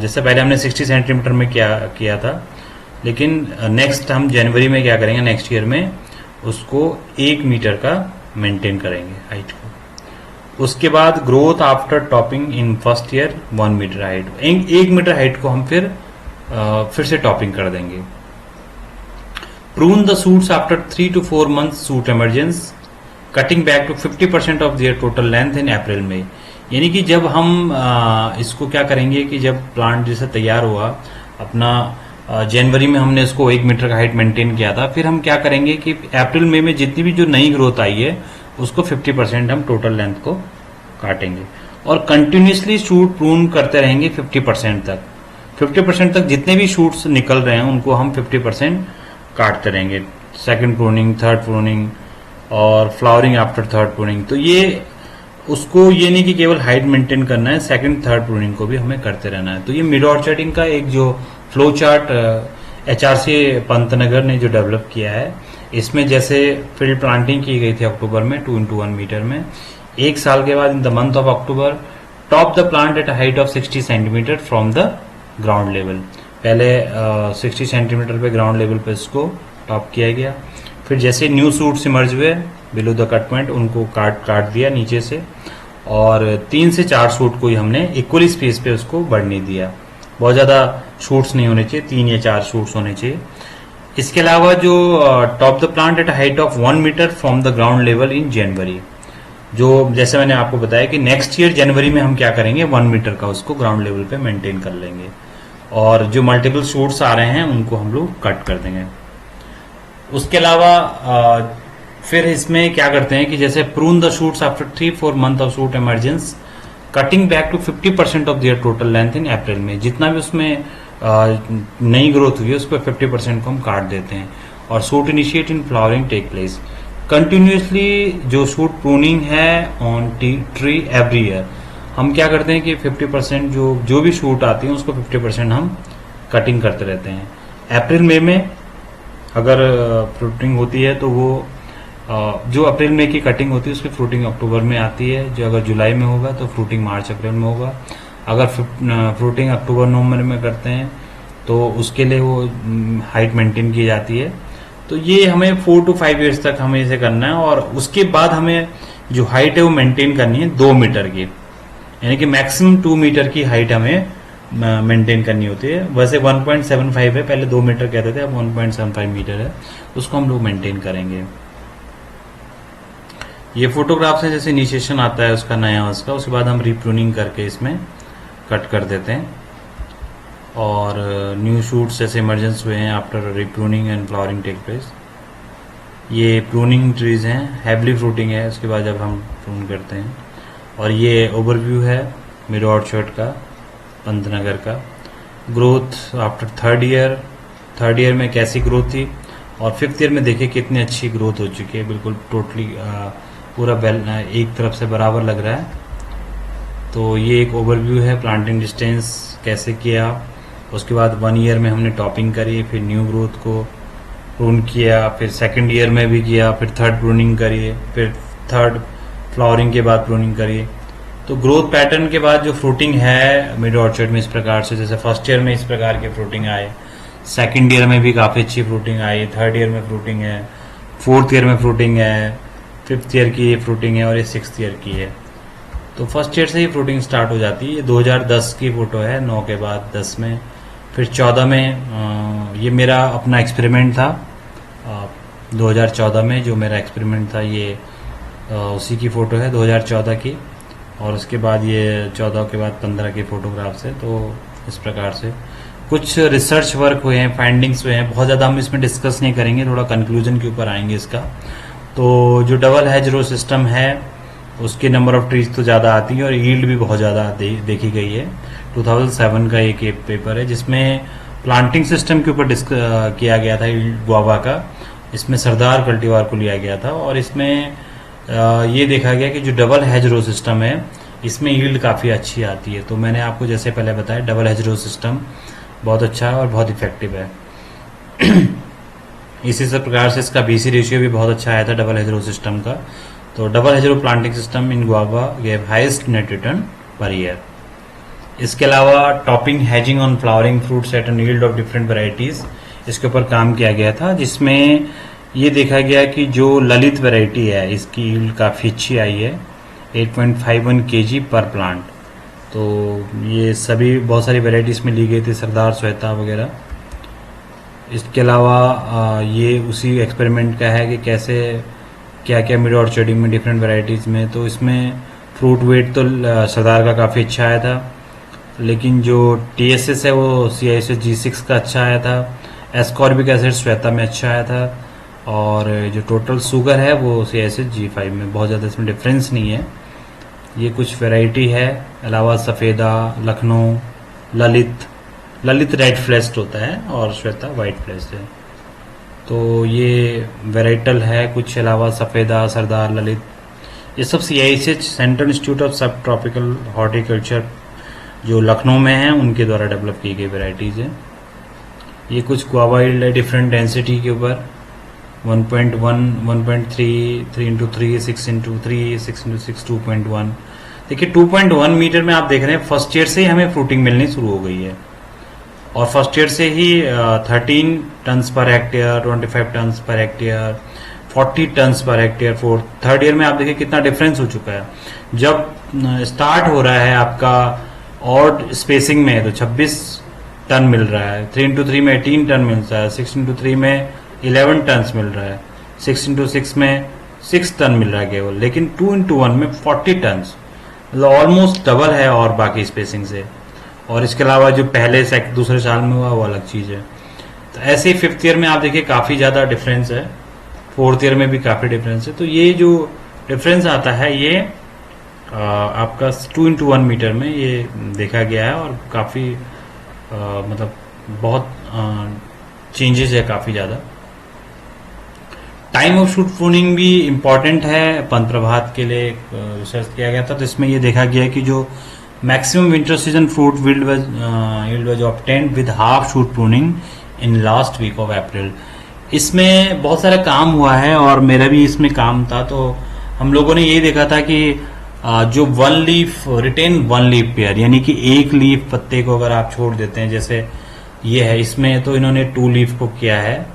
जैसे पहले हमने 60 सेंटीमीटर में किया था, लेकिन नेक्स्ट हम जनवरी में क्या करेंगे, नेक्स्ट ईयर में उसको 1 मीटर का मेंटेन करेंगे हाइट को। उसके बाद growth after topping in first year 1 metre height, 1 metre height को हम फिर से टॉपिंग कर देंगे। Prune the shoots after 3 to 4 months shoot emergence, cutting back to 50% of their total length in April में, यानी कि जब हम इसको क्या करेंगे कि जब प्लांट जैसे तैयार हुआ अपना, जनवरी में हमने इसको 1 मीटर का हाइट मेंटेन किया था, फिर हम क्या करेंगे कि अप्रैल मई में जितनी भी जो नई ग्रोथ आई है उसको 50% हम टोटल लेंथ को काटेंगे और कंटिन्यूसली शूट प्रून करते रहेंगे 50% तक। 50% तक जितने भी शूट्स निकल रहे हैं उनको हम 50% काटते रहेंगे, सेकंड प्रूनिंग, थर्ड प्रूनिंग और फ्लावरिंग आफ्टर थर्ड प्रूनिंग। तो ये उसको ये नहीं कि केवल हाइट मेंटेन करना है, सेकंड थर्ड प्रूनिंग को भी हमें करते रहना है। तो ये मिड ऑर्चर्डिंग का एक जो फ्लो चार्ट HRC पंतनगर ने जो डेवलप किया है, इसमें जैसे फील्ड प्लांटिंग की गई थी अक्टूबर में 2x1 मीटर में, एक साल के बाद in the month of October top the plant at height of 60 centimetre from the ground level. पहले 60 सेंटीमीटर पे ग्राउंड लेवल पे इसको टॉप किया गया, फिर जैसे न्यू सूट्स इमर्ज हुए बिलो द कट पॉइंट उनको काट दिया नीचे से, और 3 से 4 शूट को ही हमने इक्वली स्पेस पे उसको बढ़ने दिया, बहुत ज़्यादा शूट्स नहीं होने चाहिए, 3 या 4 शूट्स होने चाहिए। इसके अलावा जो top the plant at height of 1 metre from the ground level in January, जो जैसे मैंने आपको बताया कि नेक्स्ट ईयर जनवरी में हम क्या करेंगे, 1 मीटर का उसको ग्राउंड लेवल पे मेंटेन कर लेंगे, और जो मल्टीपल शूट्स आ रहे हैं उनको हम लोग कट कर देंगे। उसके अलावा फिर इसमें क्या करते हैं कि जैसे prune the shoots after 3-4 month of shoot emergence, cutting back to 50% of their total length in April में, जितना भी उसमें नई ग्रोथ हुई है उसको 50% को हम काट देते हैं, और shoot initiate in flowering take place continuously. जो शूट प्रूनिंग है ऑन ट्री एवरी ईयर, हम क्या करते हैं कि 50% जो भी शूट आती है उसको 50% हम कटिंग करते रहते हैं। अप्रैल मई में अगर फ्रूटिंग होती है तो वो जो अप्रैल मई की कटिंग होती है उसकी फ्रूटिंग अक्टूबर में आती है, जो अगर जुलाई में होगा तो फ्रूटिंग मार्च अप्रैल में होगा। अगर फ्रूटिंग अक्टूबर नवंबर में करते हैं तो उसके लिए वो हाइट मेंटेन की जाती है। तो ये हमें 4 to 5 ईयर्स तक हमें इसे करना है, और उसके बाद हमें जो हाइट है वो मेंटेन करनी है 2 मीटर की, यानी कि मैक्सिमम 2 मीटर की हाइट हमें मेंटेन करनी होती है। वैसे 1.75 है, पहले 2 मीटर कहते थे, अब 1.75 मीटर है, उसको हम लोग मेंटेन करेंगे। ये फोटोग्राफ्स है, जैसे इनिशिएशन आता है उसका नया उसका, उसके बाद हम रिप्रूनिंग करके इसमें कट कर देते हैं, और न्यू शूट्स जैसे इमरजेंस हुए हैं after repruning and flowering take place. ये प्रूनिंग ट्रीज हैं, हैवली फ्रूटिंग है उसके बाद जब हम प्रून करते हैं। और ये ओवरव्यू है मिड ऑर्चर्ड का, पंतनगर का। ग्रोथ आफ्टर थर्ड ईयर में कैसी ग्रोथ थी, और 5th ईयर में देखिए कितनी अच्छी ग्रोथ हो चुकी है, बिल्कुल टोटली पूरा एक तरफ से बराबर लग रहा है। तो ये एक ओवरव्यू है, प्लांटिंग डिस्टेंस कैसे किया, उसके बाद 1 ईयर में हमने टॉपिंग करी, फिर न्यू ग्रोथ को प्रून किया, फिर 2nd ईयर में भी किया, फिर 3rd प्रूनिंग करिए, फिर 3rd फ्लावरिंग के बाद प्रूनिंग करिए। तो ग्रोथ पैटर्न के बाद जो फ्रूटिंग है मिड ऑर्चर्ड में इस प्रकार से, जैसे 1st ईयर में इस प्रकार के फ्रूटिंग आए, 2nd ईयर में भी काफ़ी अच्छी फ्रूटिंग आई, 3rd ईयर में फ्रूटिंग है, 4th ईयर में फ्रूटिंग है, 5th ईयर की ये फ्रूटिंग है, और ये 6th ईयर की है। तो 1st ईयर से ही फ्रूटिंग स्टार्ट हो जाती है। ये 2010 की फ़ोटो है, 9 के बाद 10 में, फिर 14 में ये मेरा अपना एक्सपेरिमेंट था। 2014 में जो मेरा एक्सपेरिमेंट था ये उसी की फ़ोटो है 2014 की, और उसके बाद ये 14 के बाद 15 की फ़ोटोग्राफ्स है। तो इस प्रकार से कुछ रिसर्च वर्क हुए हैं, फाइंडिंग्स हुए हैं, बहुत ज़्यादा हम इसमें डिस्कस नहीं करेंगे, थोड़ा कंक्लूजन के ऊपर आएंगे इसका। तो जो डबल हैज रो सिस्टम है उसके नंबर ऑफ ट्रीज तो ज़्यादा आती है, और यील्ड भी बहुत ज़्यादा देखी गई है। 2007 का एक पेपर है जिसमें प्लांटिंग सिस्टम के ऊपर किया गया था गुआवा का। इसमें सरदार कल्टीवार को लिया गया था और इसमें ये देखा गया कि जो डबल हेज रो सिस्टम है इसमें यील्ड काफ़ी अच्छी आती है। तो मैंने आपको जैसे पहले बताया डबल हेज रो सिस्टम बहुत अच्छा है और बहुत इफेक्टिव है। इसी सब प्रकार से इसका बीसी रेशियो भी बहुत अच्छा आया था डबल हेज रो सिस्टम का। तो double hedge row planting system in guava gave highest net return per year. इसके अलावा topping hedging on flowering fruits at an yield of different varieties, इसके ऊपर काम किया गया था जिसमें ये देखा गया कि जो ललित वैरायटी है इसकी यील्ड काफ़ी अच्छी आई है 8.51 kg पर प्लांट। तो ये सभी बहुत सारी वैरायटीज में ली गई थी, सरदार श्वेता वगैरह। इसके अलावा ये उसी एक्सपेरिमेंट का है कि कैसे क्या क्या मिड ऑर्चर्डिंग में डिफरेंट वैरायटीज़ में। तो इसमें फ्रूट वेट तो सरदार का काफ़ी अच्छा आया था, लेकिन जो TSS है वो CISS G6 का अच्छा आया था। एस्कॉर्बिक एसिड श्वेता में अच्छा आया था और जो टोटल शुगर है वो CISS G5 में। बहुत ज़्यादा इसमें डिफरेंस नहीं है। ये कुछ वैरायटी है। अलावा सफ़ेदा, लखनऊ, ललित रेड फ्लेस्ड होता है और श्वेता वाइट फ्लेस्ड है। तो ये वेराइटल है कुछ। अलावा सफ़ेदा, सरदार, ललित, ये सब CISH सेंट्रल इंस्टीट्यूट ऑफ सब ट्रॉपिकल हॉर्टिकल्चर जो लखनऊ में है उनके द्वारा डेवलप की गई वेराइटीज़ है। ये कुछ गुआवा यील्ड है डिफरेंट डेंसिटी के ऊपर 1.1, 1.3, 3x3, 6x3, 6x6, 2.1। देखिए 2.1 मीटर में आप देख रहे हैं फर्स्ट ईयर से ही हमें फ्रूटिंग मिलनी शुरू हो गई है और फर्स्ट ईयर से ही 13 turns per hectare, 25 turns per hectare, 40 turns per hectare. Third year में आप देखिए कितना डिफरेंस हो चुका है। जब स्टार्ट हो रहा है आपका ऑड स्पेसिंग में तो 26 टन मिल रहा है, 3x3 में 18 टन मिलता है, 6x3 में 11 टन्स मिल रहा है, 6x6 में 6 टन मिल रहा है केवल, लेकिन 2x1 में 40 टन्स, मतलब ऑलमोस्ट डबल है और बाकी स्पेसिंग से। और इसके अलावा जो पहले से दूसरे साल में हुआ वो अलग चीज़ है। तो ऐसे ही फिफ्थ ईयर में आप देखिए काफ़ी ज़्यादा डिफरेंस है, फोर्थ ईयर में भी काफ़ी डिफरेंस है। तो ये जो डिफरेंस आता है ये आपका 2x1 मीटर में ये देखा गया है और काफ़ी मतलब बहुत चेंजेस है काफ़ी ज़्यादा। टाइम ऑफ शूट प्रूनिंग भी इम्पॉर्टेंट है। पंत प्रभात के लिए रिसर्च किया गया था तो इसमें ये देखा गया कि जो maximum winter season fruit yield was obtained with half shoot pruning in last week of April. इसमें बहुत सारा काम हुआ है और मेरा भी इसमें काम था। तो हम लोगों ने ये देखा था कि जो रिटेन वन लीफ पेयर, यानी कि एक लीफ पत्ते को अगर आप छोड़ देते हैं, जैसे ये है, इसमें तो इन्होंने 2 लीफ को किया है,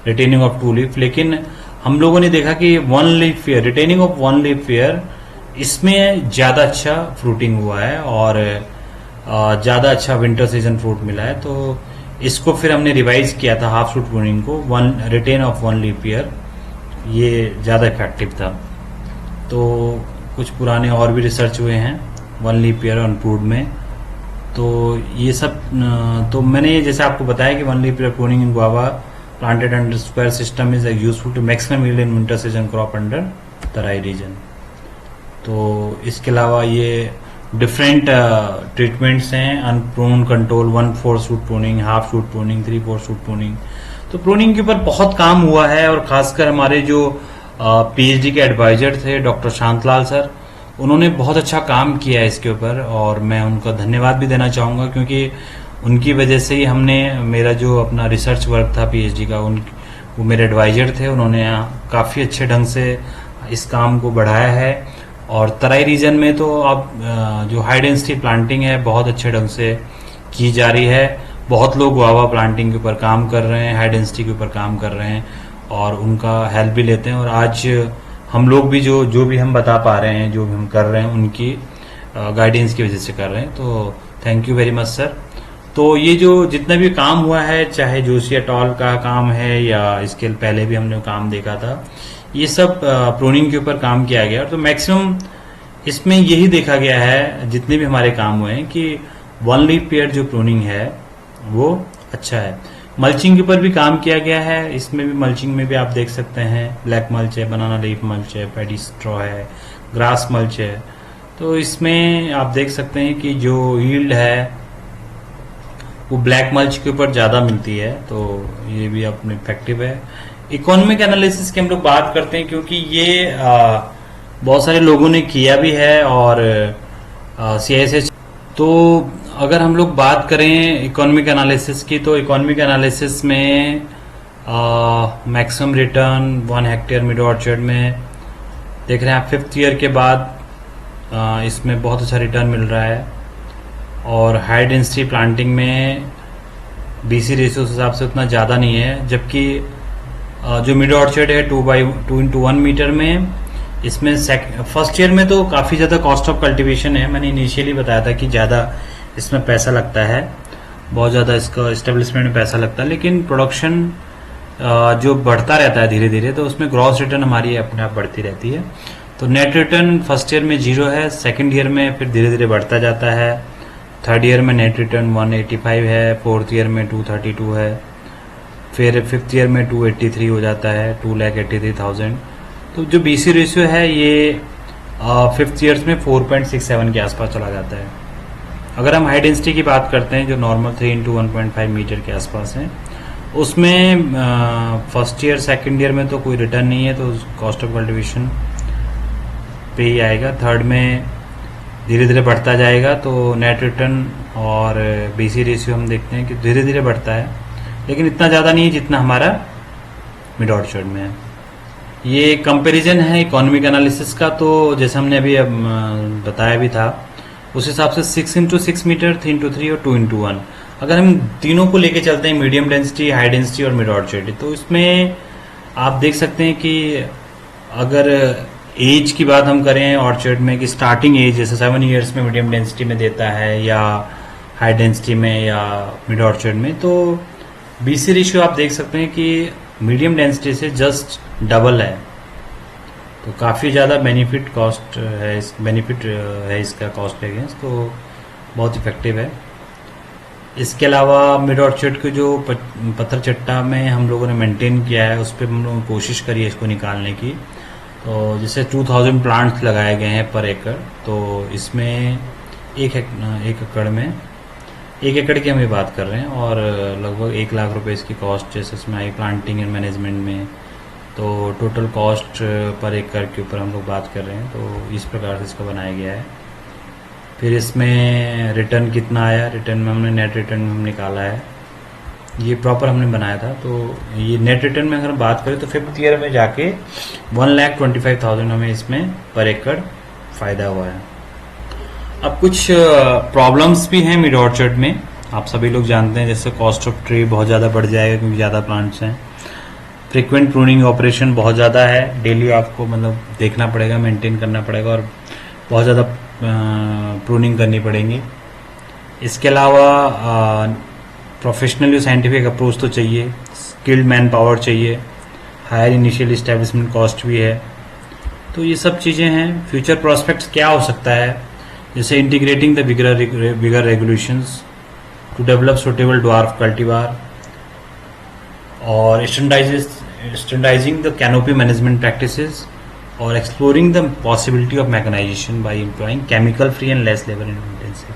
रिटेनिंग ऑफ 2 लीफ। लेकिन हम लोगों ने देखा कि 1 leaf pair, retaining of 1 leaf pair, इसमें ज़्यादा अच्छा फ्रूटिंग हुआ है और ज़्यादा अच्छा विंटर सीजन फ्रूट मिला है। तो इसको फिर हमने रिवाइज किया था हाफ शूट प्रूनिंग को, रिटेन ऑफ 1 लीफ पेयर, ये ज़्यादा इफेक्टिव था। तो कुछ पुराने और भी रिसर्च हुए हैं 1 लीफ पेयर ऑन फ्रूट में। तो ये सब तो मैंने जैसे आपको बताया कि 1 leaf pair pruning in guava planted under square system is useful to maximum yield in winter season crop under Terai region. तो इसके अलावा ये डिफरेंट ट्रीटमेंट्स हैं, unprune control, 1/4 shoot pruning, half shoot pruning, 3/4 shoot pruning. तो pruning के ऊपर बहुत काम हुआ है और खासकर हमारे जो PhD के एडवाइजर थे डॉक्टर शांतलाल सर, उन्होंने बहुत अच्छा काम किया है इसके ऊपर और मैं उनका धन्यवाद भी देना चाहूँगा क्योंकि उनकी वजह से ही हमने मेरा जो अपना रिसर्च वर्क था PhD का, वो मेरे एडवाइजर थे, उन्होंने काफ़ी अच्छे ढंग से इस काम को बढ़ाया है। और तराई रीजन में तो अब जो हाई डेंसिटी प्लांटिंग है बहुत अच्छे ढंग से की जा रही है। बहुत लोग गुआवा प्लांटिंग के ऊपर काम कर रहे हैं, हाई डेंसिटी के ऊपर काम कर रहे हैं और उनका हेल्प भी लेते हैं। और आज हम लोग भी जो भी हम बता पा रहे हैं, जो भी हम कर रहे हैं, उनकी गाइडेंस की वजह से कर रहे हैं। तो thank you very much sir. तो ये जो जितना भी काम हुआ है, चाहे जोशी एट ऑल का काम है या इसके पहले भी हमने काम देखा था, ये सब प्रूनिंग के ऊपर काम किया गया। तो मैक्सिमम इसमें यही देखा गया है जितने भी हमारे काम हुए हैं कि 1 लीफ पेयर जो प्रूनिंग है वो अच्छा है। मल्चिंग के ऊपर भी काम किया गया है। इसमें भी मल्चिंग में भी आप देख सकते हैं ब्लैक मल्च है, बनाना लीफ मल्च है, पैडी स्ट्रॉ है, ग्रास मल्च है। तो इसमें आप देख सकते हैं कि जो यील्ड है वो ब्लैक मल्च के ऊपर ज़्यादा मिलती है, तो ये भी अपने इफेक्टिव है। इकोनॉमिक एनालिसिस की हम लोग बात करते हैं, क्योंकि ये बहुत सारे लोगों ने किया भी है और CISH। तो अगर हम लोग बात करें इकोनॉमिक एनालिसिस की, तो इकोनॉमिक एनालिसिस में maximum return 1 hectare mid orchard में देख रहे हैं आप 5th ईयर के बाद इसमें बहुत अच्छा रिटर्न मिल रहा है। और हाई डेंसिटी प्लांटिंग में BC रेशियो हिसाब से उतना ज़्यादा नहीं है, जबकि जो मिड ऑर्चर्ड है 2x1 मीटर में, इसमें फर्स्ट ईयर में तो काफ़ी ज़्यादा कॉस्ट ऑफ कल्टीवेशन है। मैंने इनिशियली बताया था कि ज़्यादा इसमें पैसा लगता है, बहुत ज़्यादा इसका इस्टेब्लिशमेंट में पैसा लगता है, लेकिन प्रोडक्शन जो बढ़ता रहता है धीरे धीरे, तो उसमें ग्रॉस रिटर्न हमारी अपने आप बढ़ती रहती है। तो नेट रिटर्न फर्स्ट ईयर में 0 है, सेकेंड ईयर में फिर धीरे धीरे बढ़ता जाता है, थर्ड ईयर में नेट रिटर्न 185 है, फोर्थ ईयर में 232 है, फिर 5th ईयर में 283 हो जाता है, 2,83,000। तो जो BC रेशियो है ये 5th ईयर्स में 4.67 के आसपास चला जाता है। अगर हम हाई डेंसिटी की बात करते हैं, जो नॉर्मल 3x1.5 मीटर के आसपास है, उसमें फर्स्ट ईयर सेकेंड ईयर में तो कोई रिटर्न नहीं है, तो कॉस्ट ऑफ कल्टीवेशन पे ही आएगा। थर्ड में धीरे धीरे बढ़ता जाएगा, तो नेट रिटर्न और BC रेशियो हम देखते हैं कि धीरे धीरे बढ़ता है, लेकिन इतना ज़्यादा नहीं है जितना हमारा मिड ऑर्चर्ड में है। ये कंपैरिजन है इकोनॉमिक एनालिसिस का, तो जैसे हमने अभी बताया भी था, उस हिसाब से 6x6 मीटर, 3x3 और 2x1। अगर हम तीनों को लेके चलते हैं, मीडियम डेंसिटी, हाई डेंसिटी और मिड ऑर्चर्ड, तो इसमें आप देख सकते हैं कि अगर एज की बात हम करें ऑर्चर्ड में, कि स्टार्टिंग एज जैसे 7 ईयर्स में मीडियम डेंसिटी में देता है, या हाई डेंसिटी में, या मिड ऑर्चर्ड में, तो BC रेशियो आप देख सकते हैं कि मीडियम डेंसिटी से जस्ट डबल है। तो काफ़ी ज़्यादा बेनिफिट है इसका कॉस्ट अगेंस्ट, तो बहुत इफेक्टिव है। इसके अलावा मिड ऑर्चर्ड के जो पत्थर चट्टा में हम लोगों ने मेंटेन किया है, उस पर हम लोगों ने कोशिश करी है इसको निकालने की। तो जैसे 2000 प्लांट्स लगाए गए हैं पर एकड़, तो इसमें एक एकड़ की हम बात कर रहे हैं, और लगभग 1 लाख रुपए इसकी कॉस्ट जैसे इसमें आई प्लांटिंग एंड मैनेजमेंट में। तो टोटल कॉस्ट पर एकड़ के ऊपर हम लोग बात कर रहे हैं, तो इस प्रकार से इसका बनाया गया है। फिर इसमें रिटर्न कितना आया, रिटर्न में हमने नेट रिटर्न में हम निकाला है, ये प्रॉपर हमने बनाया था। तो ये नेट रिटर्न में अगर हम बात करें तो 5th ईयर में जाके 1,25,000 हमें इसमें पर एकड़ फ़ायदा हुआ है। अब कुछ प्रॉब्लम्स भी हैं मिड ऑर्चर्ड में, आप सभी लोग जानते हैं, जैसे कॉस्ट ऑफ ट्री बहुत ज़्यादा बढ़ जाएगा क्योंकि ज़्यादा प्लांट्स हैं। फ्रीक्वेंट प्रूनिंग ऑपरेशन बहुत ज़्यादा है, डेली आपको मतलब देखना पड़ेगा, मेंटेन करना पड़ेगा, और बहुत ज़्यादा प्रूनिंग करनी पड़ेगी। इसके अलावा प्रोफेशनली साइंटिफिक अप्रोच तो चाहिए, स्किल्ड मैन पावर चाहिए, हायर इनिशियल इस्टेब्लिशमेंट कॉस्ट भी है। तो ये सब चीज़ें हैं। फ्यूचर प्रोस्पेक्ट्स क्या हो सकता है, जैसे integrating the bigger regulations to develop suitable dwarf cultivar, और standardising the canopy management practices, और exploring the possibility of mechanisation by employing chemical free and less labour intensive.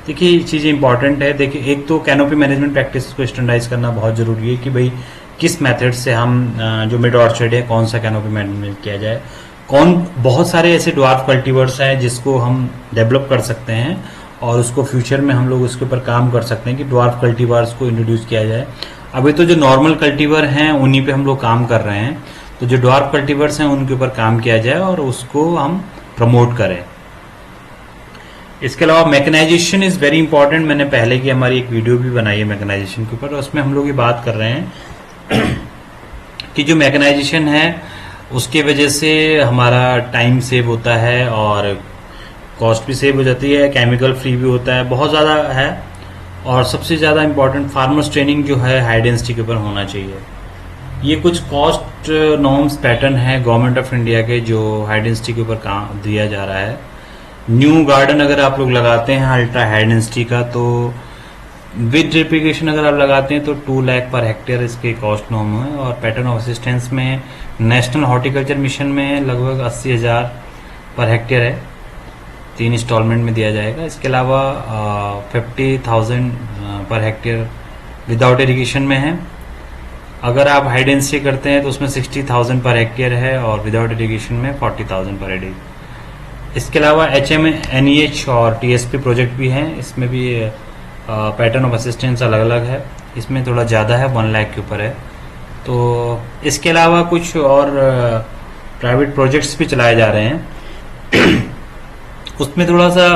देखिए ये चीज़ें इंपॉर्टेंट है। देखिए एक तो कैनोपी मैनेजमेंट प्रैक्टिस को स्टैंडर्डाइज करना बहुत ज़रूरी है कि भाई किस मेथड से हम जो मिड ऑर्चर्ड है कौन सा कैनोपी मैनेजमेंट किया जाए। बहुत सारे ऐसे ड्वार्फ कल्टीवर्स हैं जिसको हम डेवलप कर सकते हैं, और उसको फ्यूचर में हम लोग उसके ऊपर काम कर सकते हैं कि ड्वार्फ कल्टीवर्स को इंट्रोड्यूस किया जाए। अभी तो जो नॉर्मल कल्टीवर हैं उन्हीं पे हम लोग काम कर रहे हैं, तो जो ड्वार्फ कल्टीवर्स हैं उनके ऊपर काम किया जाए और उसको हम प्रमोट करें। इसके अलावा मैकेनाइजेशन इज़ वेरी इंपॉर्टेंट। मैंने पहले की हमारी एक वीडियो भी बनाई है मैकेनाइजेशन के ऊपर, और उसमें हम लोग ये बात कर रहे हैं कि जो मैकेनाइजेशन है उसके वजह से हमारा टाइम सेव होता है और कॉस्ट भी सेव हो जाती है, केमिकल फ्री भी होता है, बहुत ज़्यादा है। और सबसे ज़्यादा इंपॉर्टेंट फार्मर्स ट्रेनिंग जो है हाई डेंसिटी के ऊपर होना चाहिए। ये कुछ कॉस्ट नॉर्म्स पैटर्न है गवर्नमेंट ऑफ इंडिया के जो हाई डेंसिटी के ऊपर काम दिया जा रहा है। न्यू गार्डन अगर आप लोग लगाते हैं अल्ट्रा हाई डेंसिटी का, तो विद ड्रिपिगेशन अगर आप लगाते हैं तो 2 लाख पर हेक्टेयर इसके कॉस्ट नॉर्म है। और पैटर्न ऑफ असिस्टेंस में नेशनल हॉर्टिकल्चर मिशन में लगभग 80,000 पर हेक्टेयर है। 3 इंस्टॉलमेंट में दिया जाएगा। इसके अलावा 50,000 पर हेक्टेयर विदाउट इरिगेशन में है। अगर आप हाई डेंसिटी करते हैं तो उसमें 60,000 पर हेक्टेयर है और विदाउट इरिगेशन में 40,000 पर हेक्टेयर। इसके अलावा HMNEH और TSP प्रोजेक्ट भी हैं, इसमें भी पैटर्न ऑफ असिस्टेंस अलग अलग है, इसमें थोड़ा ज़्यादा है, 1 लाख के ऊपर है। तो इसके अलावा कुछ और प्राइवेट प्रोजेक्ट्स भी चलाए जा रहे हैं उसमें थोड़ा सा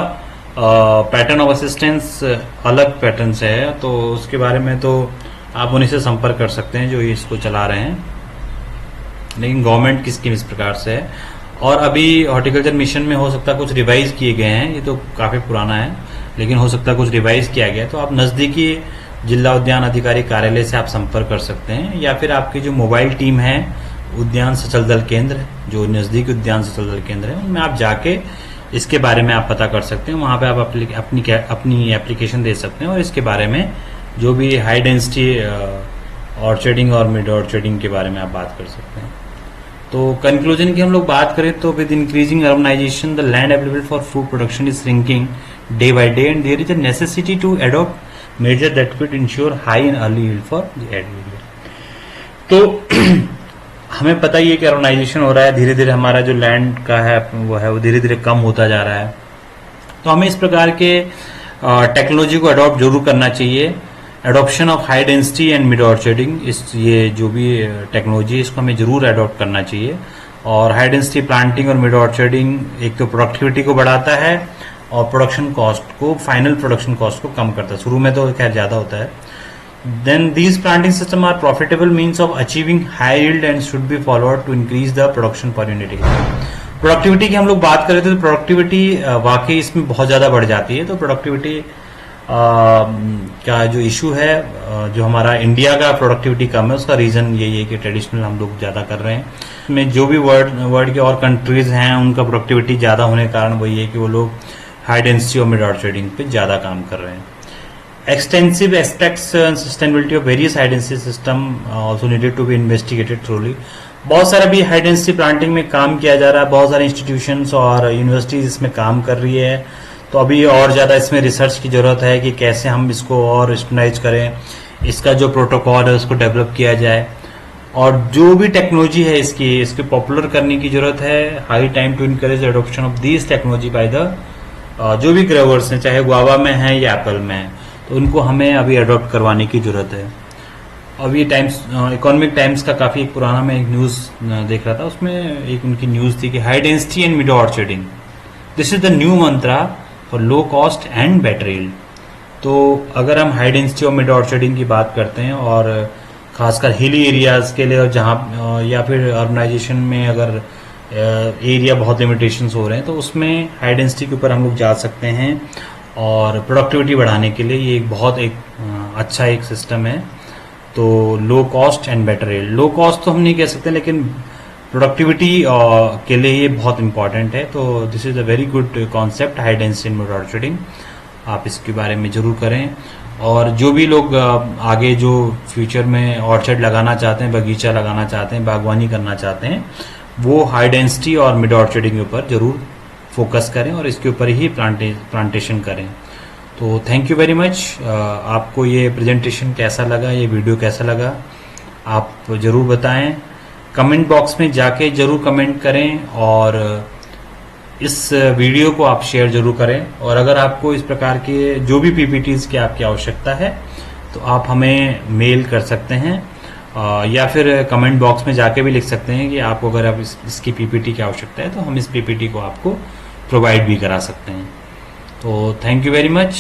पैटर्न ऑफ असिस्टेंस अलग पैटर्न से है, तो उसके बारे में तो आप उन्हीं से संपर्क कर सकते हैं जो इसको चला रहे हैं। लेकिन गवर्नमेंट की स्कीम इस प्रकार से है। और अभी हॉर्टिकल्चर मिशन में हो सकता है कुछ रिवाइज किए गए हैं, ये तो काफ़ी पुराना है, लेकिन हो सकता है कुछ रिवाइज किया गया है। तो आप नज़दीकी जिला उद्यान अधिकारी कार्यालय से आप संपर्क कर सकते हैं, या फिर आपकी जो मोबाइल टीम है उद्यान सचल दल केंद्र, जो नज़दीकी उद्यान सचल दल केंद्र है, उनमें आप जाके इसके बारे में आप पता कर सकते हैं। वहाँ पे आप अपनी एप्लीकेशन दे सकते हैं और इसके बारे में जो भी हाई डेंसिटी ऑर्चर्डिंग और मिड ऑर्चर्डिंग के बारे में आप बात कर सकते हैं। तो कंक्लूजन की हम लोग बात करें तो with increasing urbanisation the land available for fruit production is shrinking day by day and there is a necessity to adopt measure that will ensure high and early yield for the agriculture. तो हमें पता ही है कि urbanisation हो रहा है, धीरे धीरे हमारा जो लैंड का है वो धीरे धीरे कम होता जा रहा है। तो हमें इस प्रकार के टेक्नोलॉजी को अडॉप्ट जरूर करना चाहिए। Adoption of high density and mid orcharding, ये जो भी टेक्नोलॉजी है इसको हमें जरूर अडॉप्ट करना चाहिए। और हाई डेंसिटी प्लांटिंग और मिड ऑर्चर्डिंग एक तो प्रोडक्टिविटी को बढ़ाता है और प्रोडक्शन कॉस्ट को, फाइनल प्रोडक्शन कॉस्ट को कम करता है। शुरू में तो खैर ज़्यादा होता है। Then these planting system are profitable means of achieving high yield and should be followed to increase the production per unit area। Productivity की हम लोग बात करें तो प्रोडक्टिविटी वाकई इसमें बहुत ज़्यादा बढ़ जाती है। तो प्रोडक्टिविटी का जो इशू है, जो हमारा इंडिया का प्रोडक्टिविटी कम है, उसका रीज़न यही है कि ट्रेडिशनल हम लोग ज़्यादा कर रहे हैं। इसमें जो भी वर्ल्ड के और कंट्रीज़ हैं उनका प्रोडक्टिविटी ज़्यादा होने के कारण वही है कि वो लोग हाई डेंसिटी और मिड ऑर्चर्डिंग पे ज़्यादा काम कर रहे हैं। Extensive aspects and sustainability of various high density system also needed to be investigated thoroughly। बहुत सारा भी हाई डेंसिटी प्लांटिंग में काम किया जा रहा है, बहुत सारे इंस्टीट्यूशंस और यूनिवर्सिटीज इसमें काम कर रही है। तो अभी और ज़्यादा इसमें रिसर्च की ज़रूरत है कि कैसे हम इसको और स्टैंडर्डाइज करें, इसका जो प्रोटोकॉल है उसको डेवलप किया जाए, और जो भी टेक्नोलॉजी है इसकी पॉपुलर करने की ज़रूरत है। High time to encourage adoption of this technology by the जो भी ग्रोवर्स हैं, चाहे गुआवा में है या एप्पल में है, तो उनको हमें अभी अडॉप्ट करवाने की ज़रूरत है। अब ये टाइम्स, इकोनॉमिक टाइम्स का काफ़ी एक पुराना मैं एक न्यूज़ देख रहा था, उसमें एक उनकी न्यूज़ थी कि high density and mid orcharding, this is the new mantra for low cost and better yield. तो अगर हम हाई डेंसिटी और मिड ऑर्चर्डिंग की बात करते हैं और खासकर हिली एरियाज़ के लिए, और जहाँ या फिर अर्बनाइजेशन में अगर एरिया बहुत लिमिटेशंस हो रहे हैं, तो उसमें हाई डेंसिटी के ऊपर हम लोग जा सकते हैं। और प्रोडक्टिविटी बढ़ाने के लिए ये एक अच्छा एक सिस्टम है। तो लो cost and better yield, low cost तो हम नहीं कह सकते, लेकिन प्रोडक्टिविटी के लिए ये बहुत इंपॉर्टेंट है। तो this is a very good concept, high density mid orcharding. आप इसके बारे में ज़रूर करें। और जो भी लोग आगे जो फ्यूचर में ऑर्चर्ड लगाना चाहते हैं, बगीचा लगाना चाहते हैं, बागवानी करना चाहते हैं, वो हाई डेंसिटी और मिड ऑर्चर्डिंग के ऊपर ज़रूर फोकस करें और इसके ऊपर ही प्लांटेशन करें। तो थैंक यू वेरी मच। आपको ये प्रेजेंटेशन कैसा लगा, ये वीडियो कैसा लगा, आप ज़रूर बताएं। कमेंट बॉक्स में जाके ज़रूर कमेंट करें और इस वीडियो को आप शेयर ज़रूर करें। और अगर आपको इस प्रकार के जो भी पीपीटीज़ की आपकी आवश्यकता है तो आप हमें मेल कर सकते हैं, या फिर कमेंट बॉक्स में जाके भी लिख सकते हैं कि आपको अगर आप इसकी पीपीटी की आवश्यकता है तो हम इस पीपीटी को आपको प्रोवाइड भी करा सकते हैं। तो thank you very much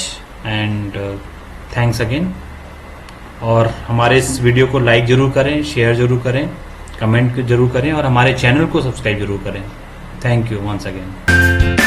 and thanks again. और हमारे इस वीडियो को लाइक ज़रूर करें, शेयर ज़रूर करें, कमेंट ज़रूर करें और हमारे चैनल को सब्सक्राइब ज़रूर करें। Thank you once again.